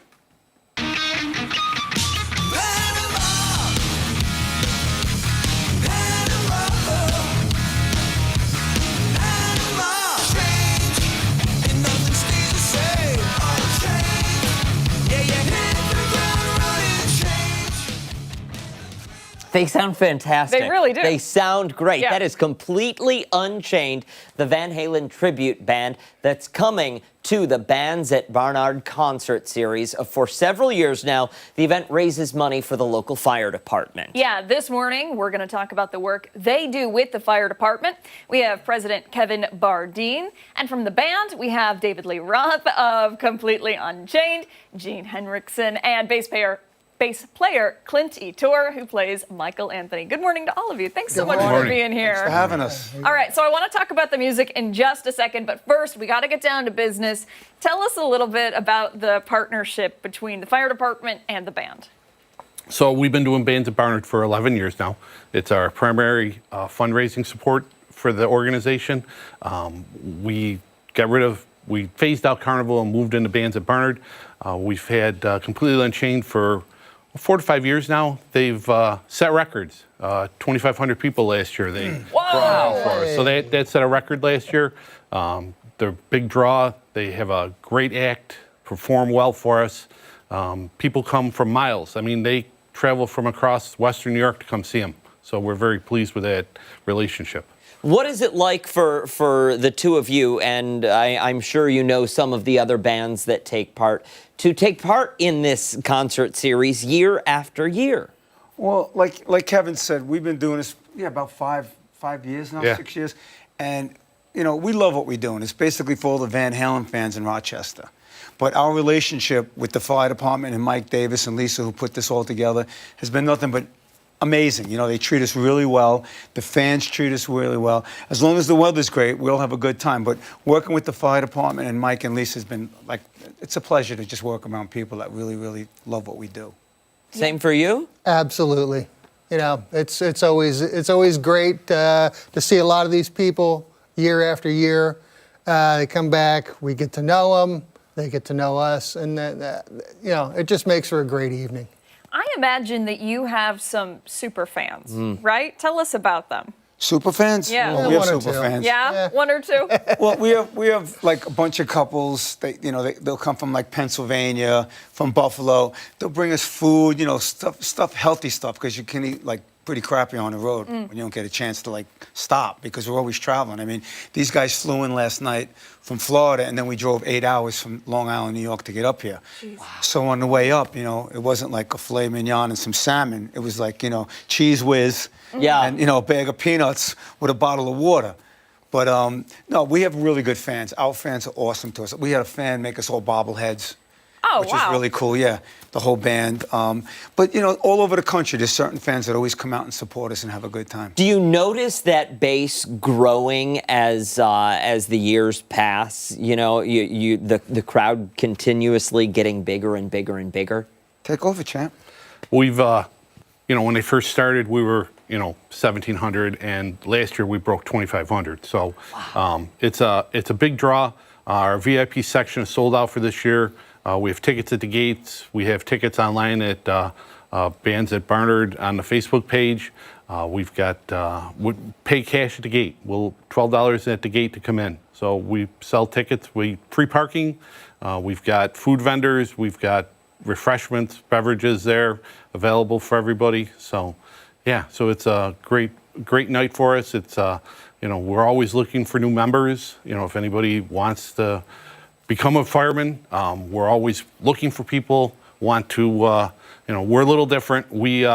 They sound fantastic. They really do. They sound great. Yeah. That is Completely Unchained, the Van Halen tribute band that's coming to the Bands at Barnard concert series. For several years now, the event raises money for the local fire department. Yeah, this morning we're going to talk about the work they do with the fire department. We have President Kevin Bardeen, and from the band we have David Lee Roth of Completely Unchained, Gene Henriksen, and bass player Clint Etor, who plays Michael Anthony. Good morning to all of you. Thanks so much for being here. Thanks for having us. All right, so I want to talk about the music in just a second, but first we got to get down to business. Tell us a little bit about the partnership between the fire department and the band. So we've been doing Bands at Barnard for 11 years now. It's our primary fundraising support for the organization. We phased out Carnival and moved into Bands at Barnard. We've had Completely Unchained for 4 to 5 years now. They've set records. 2,500 people last year. They brought out for us. So that set a record last year. They're a big draw. They have a great act, perform well for us. People come from miles. I mean, they travel from across Western New York to come see them. So we're very pleased with that relationship. What is it like for the two of you, and I'm sure you know some of the other bands that take part, to take part in this concert series year after year? Well, like Kevin said, we've been doing this about five years now, 6 years, and we love what we're doing. It's basically for all the Van Halen fans in Rochester. But our relationship with the fire department and Mike Davis and Lisa, who put this all together, has been nothing but amazing. They treat us really well. The fans treat us really well. As long as the weather's great, we'll have a good time. But working with the fire department and Mike and Lisa has been it's a pleasure to just work around people that really, really love what we do. Same for you? Absolutely. It's always great to see a lot of these people year after year. They come back, we get to know them, they get to know us, and it just makes for a great evening. I imagine that you have some super fans, right? Tell us about them. Super fans? Yeah. We have super fans. Yeah, one or two? Well, we have like a bunch of couples. They'll come from like Pennsylvania, from Buffalo. They'll bring us food, stuff, healthy stuff, because you can eat like pretty crappy on the road when you don't get a chance to stop, because we're always traveling. I mean, these guys flew in last night from Florida, and then we drove 8 hours from Long Island, New York to get up here. Wow. So on the way up, it wasn't like a filet mignon and some salmon. It was like, Cheese Whiz and, a bag of peanuts with a bottle of water. But no, we have really good fans. Our fans are awesome to us. We had a fan make us all bobbleheads. Oh, which wow. is really cool, yeah, the whole band. But, all over the country, there's certain fans that always come out and support us and have a good time. Do you notice that base growing as the years pass? The crowd continuously getting bigger and bigger and bigger? Take over, champ. We've, when they first started, we were, 1,700, and last year we broke 2,500. So it's a big draw. Our VIP section is sold out for this year. We have tickets at the gates. We have tickets online at Bands at Barnard on the Facebook page. We've got pay cash at the gate. $12 at the gate to come in. So we sell tickets. Free parking. We've got food vendors. We've got refreshments, beverages there available for everybody. So so it's a great night for us. It's we're always looking for new members. If anybody wants to become a fireman, we're always looking for people. Want to, we're a little different. We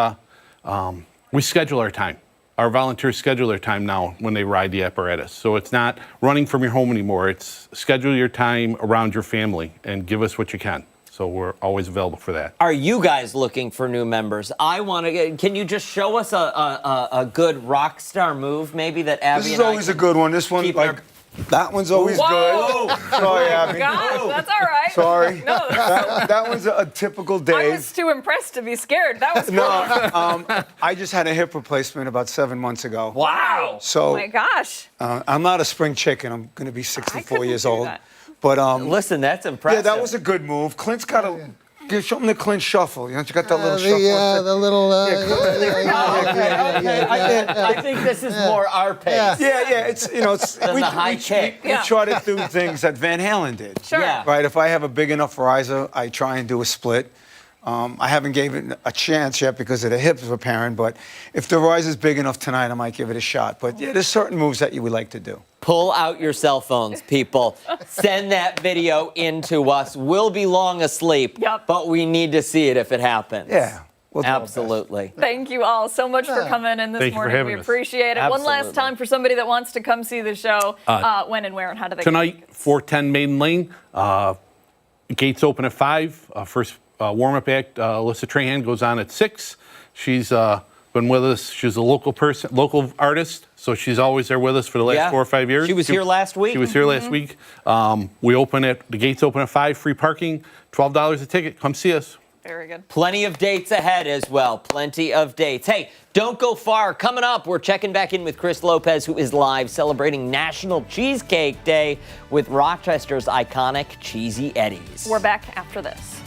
schedule our time. Our volunteers schedule their time now when they ride the apparatus. So it's not running from your home anymore. It's schedule your time around your family and give us what you can. So we're always available for that. Are you guys looking for new members? Can you just show us a good rock star move maybe that Abby This is always a good one. This one, That one's always Whoa. good. Sorry, Abby. Gosh, that's all right. Sorry. No, That one's a typical I day. was too impressed to be scared. That was cool. No, I just had a hip replacement about 7 months ago. Wow. So Oh my gosh. I'm not a spring chicken. I'm going to be 64 years old. that. But listen, that's impressive. Yeah, that was a good move. Clint's got a show him the Clint shuffle. You know, you got that little shuffle. The little. I think this is more our pace. Yeah. It's it's Than the high kick. We try to do things that Van Halen did. Sure. Yeah. Right. If I have a big enough riser, I try and do a split. I haven't given it a chance yet because of the hips apparent, but if the rise is big enough tonight, I might give it a shot. But yeah, there's certain moves that you would like to do. Pull out your cell phones, people. Send that video in to us. We'll be long asleep, but we need to see it if it happens. Yeah. We'll Absolutely. Thank you all so much for coming in this Thank you for morning. having We us. appreciate it. One last Absolutely. time for somebody that wants to come see the show. When and where and how do they Tonight, 410 Maiden Lane. Gates open at 5. First warm-up act, Alyssa Trahan, goes on at 6. She's been with us. She's a local artist, so she's always there with us for the last 4 or 5 years. She was here last week. She was here last week. The gates open at 5, free parking, $12 a ticket. Come see us. Very good. Plenty of dates ahead as well. Plenty of dates. Hey, don't go far. Coming up, we're checking back in with Chris Lopez, who is live celebrating National Cheesecake Day with Rochester's iconic Cheesy Eddies. We're back after this.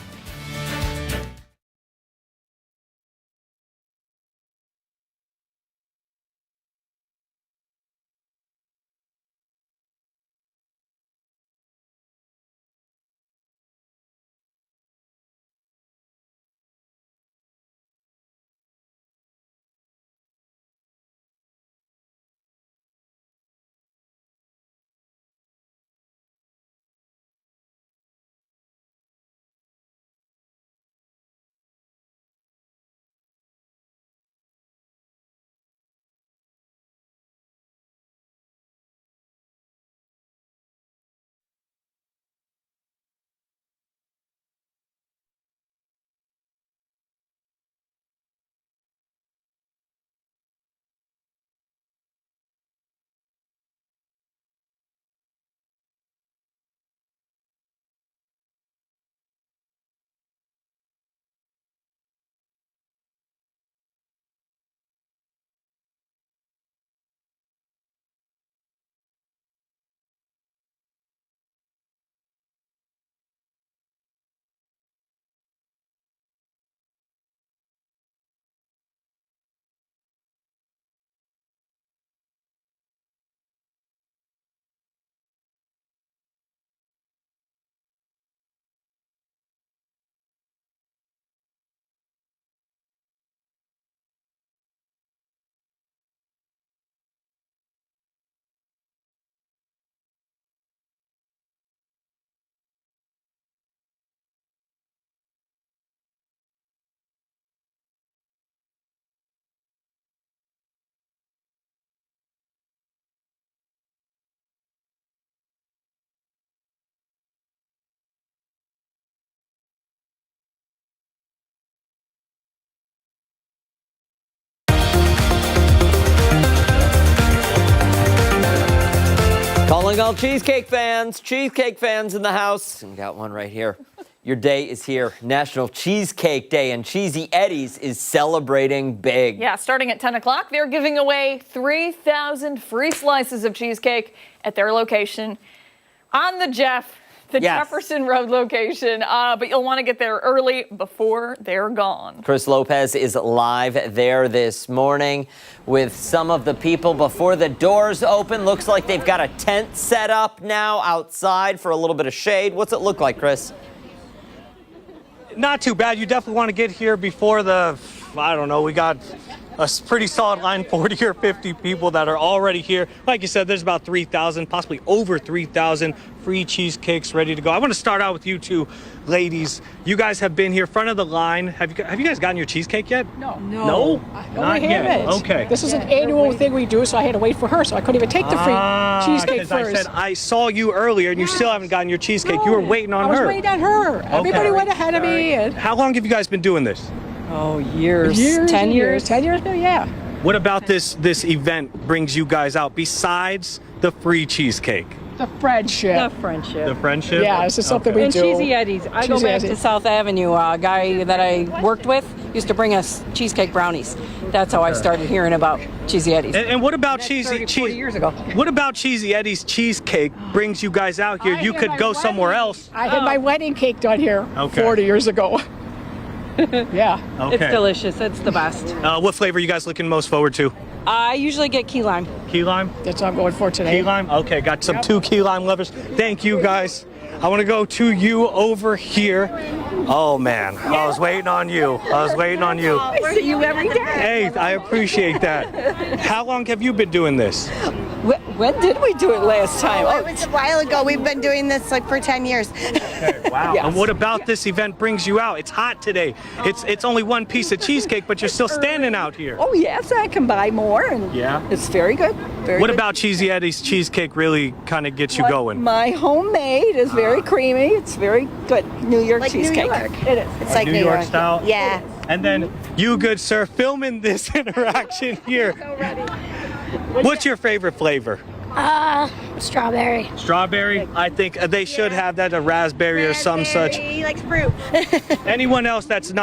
Calling all cheesecake fans in the house. And got one right here. Your day is here. National Cheesecake Day, and Cheesy Eddies is celebrating big. Yeah, starting at 10 o'clock, they're giving away 3,000 free slices of cheesecake at their location on the Jefferson Road location. But you'll want to get there early before they're gone. Chris Lopez is live there this morning with some of the people before the doors open. Looks like they've got a tent set up now outside for a little bit of shade. What's it look like, Chris? Not too bad. You definitely want to get here before we got a pretty solid line, 40 or 50 people that are already here. Like you said, there's about 3,000, possibly over 3,000 free cheesecakes ready to go. I want to start out with you two ladies. You guys have been here, front of the line. Have you guys gotten your cheesecake yet? No. No? Not yet. Okay. This is an annual thing we do, so I had to wait for her, so I couldn't even take the free cheesecake because first. I said I saw you earlier and you still haven't gotten your cheesecake. You were waiting on her. I was waiting on her. Everybody went ahead of me. And How long have you guys been doing this? years. 10 years. 10 years now, yeah. What about this event brings you guys out besides the free cheesecake? The friendship. The friendship. The friendship? Yeah, this is something we And do. Cheesy Eddie's. I go Cheesy back to Eddie's. South Avenue. A guy that I worked with used to bring us cheesecake brownies. That's how I started hearing about Cheesy Eddie's. And what about That Cheesy started 40 years ago. What about Cheesy Eddie's cheesecake brings you guys out here? You could go somewhere else. I had my wedding cake done here 40 years ago. Yeah. Okay. It's delicious. It's the best. What flavor are you guys looking most forward to? I usually get key lime. Key lime? That's what I'm going for today. Key lime? Okay, got some 2 key lime lovers. Thank you guys. I want to go to you over here. Oh man, I was waiting on you. I was waiting on you. I see you every day. Hey, I appreciate that. How long have you been doing this? When did we do it last time? It was a while ago. We've been doing this like for 10 years. Wow. Yes. And what about this event brings you out? It's hot today. It's only one piece of cheesecake, but you're still standing out here. Oh yes, I can buy more, and Yeah. it's very good. Very What good. about Cheesy Eddie's cheesecake really kind of gets you going? My homemade is very creamy. It's very good. New York Like New cheesecake. York. It is. It's like New York style? Yeah. And then you, good sir, filming this interaction here. What's your favorite flavor? Strawberry. Strawberry? I think they should have that, a raspberry or some such. He likes fruit. Anyone else that's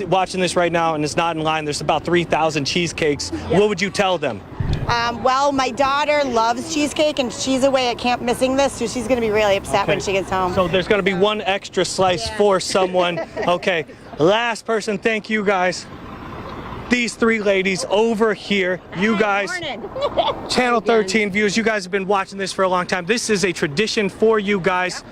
watching this right now and is not in line, there's about 3,000 cheesecakes. What would you tell them? Well, my daughter loves cheesecake, and she's away at camp missing this, so she's going to be really upset when she gets home. So there's going to be one extra slice for someone. Okay, last person, thank you guys. These 3 ladies over here, you guys, Channel 13 viewers, you guys have been watching this for a long time. This is a tradition for you guys.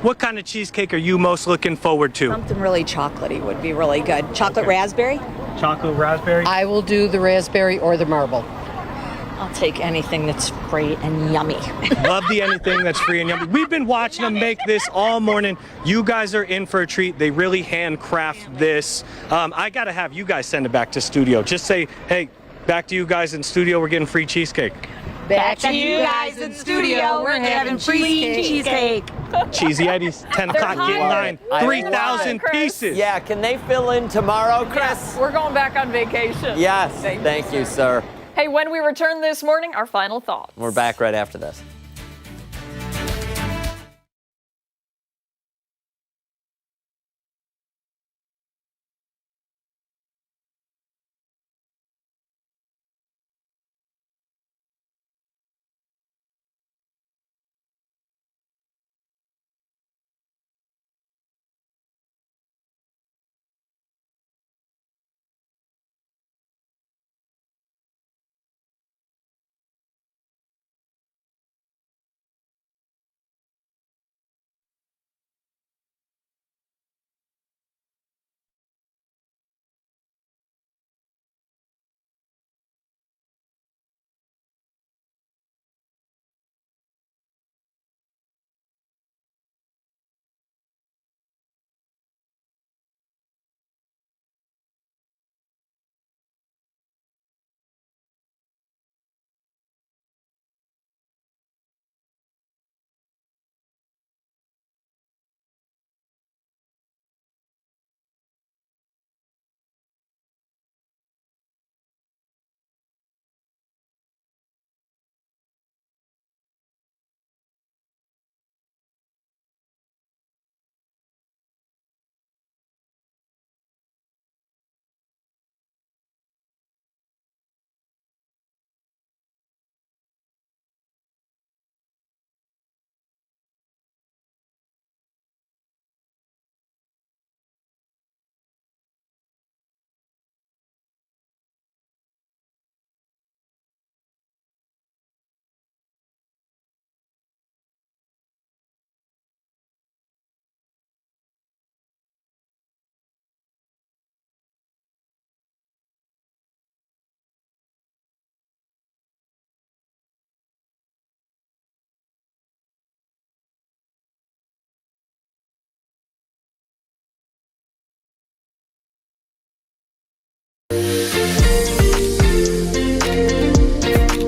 What kind of cheesecake are you most looking forward to? Something really chocolatey would be really good. Chocolate raspberry? Chocolate raspberry? I will do the raspberry or the marble. I'll take anything that's free and yummy. Love the anything that's free and yummy. We've been watching them make this all morning. You guys are in for a treat. They really handcraft this. I got to have you guys send it back to studio. Just say, hey, back to you guys in studio. We're getting free cheesecake. Back to you guys in studio. We're having free cheesecake. Cheesy Eddie's, 10 o'clock, get in line. I 3,000 love it. pieces. Yeah, can they fill in tomorrow, Chris? Yes, we're going back on vacation. Yes, thank you, sir. Hey, when we return this morning, our final thoughts. We're back right after this.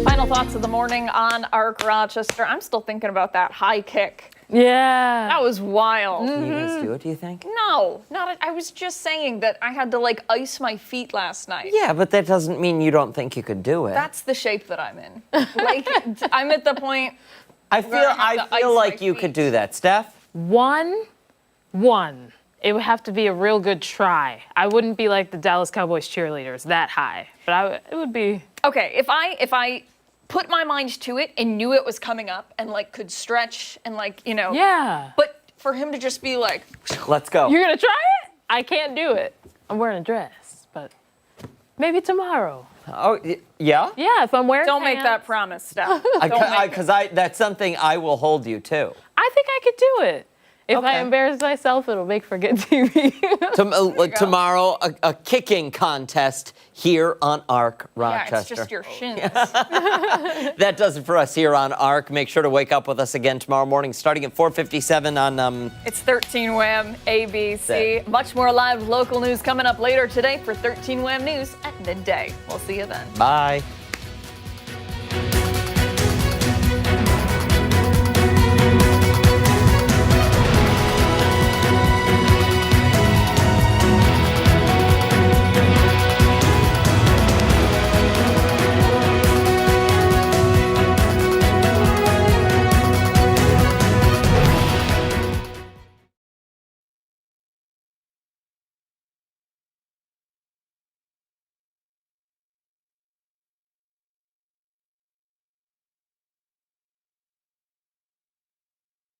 Final thoughts of the morning on ARC Rochester. I'm still thinking about that high kick Yeah. That was wild. Can you guys do it, do you think? No, I was just saying that I had to like ice my feet last night. Yeah, but that doesn't mean you don't think you could do it. That's the shape that I'm in. Like, I'm at the point. I feel like you could do that, Steph. One. It would have to be a real good try. I wouldn't be like the Dallas Cowboys cheerleaders that high, but it would be. Okay, if I put my mind to it and knew it was coming up and like could stretch and like, you know. Yeah. But for him to just be like, let's go. You're gonna try it? I can't do it. I'm wearing a dress, but maybe tomorrow. Oh, yeah? Yeah, if I'm wearing don't pants. make that promise, Steph. Because that's something I will hold you to. I think I could do it. If I embarrass myself, it'll make for good TV. Tomorrow, a kicking contest here on ARC Rochester. Yeah, it's just your shins. That does it for us here on ARC. Make sure to wake up with us again tomorrow morning, starting at 4:57 on. It's 13 Wham ABC. Much more live local news coming up later today for 13 Wham News at midday. We'll see you then. Bye.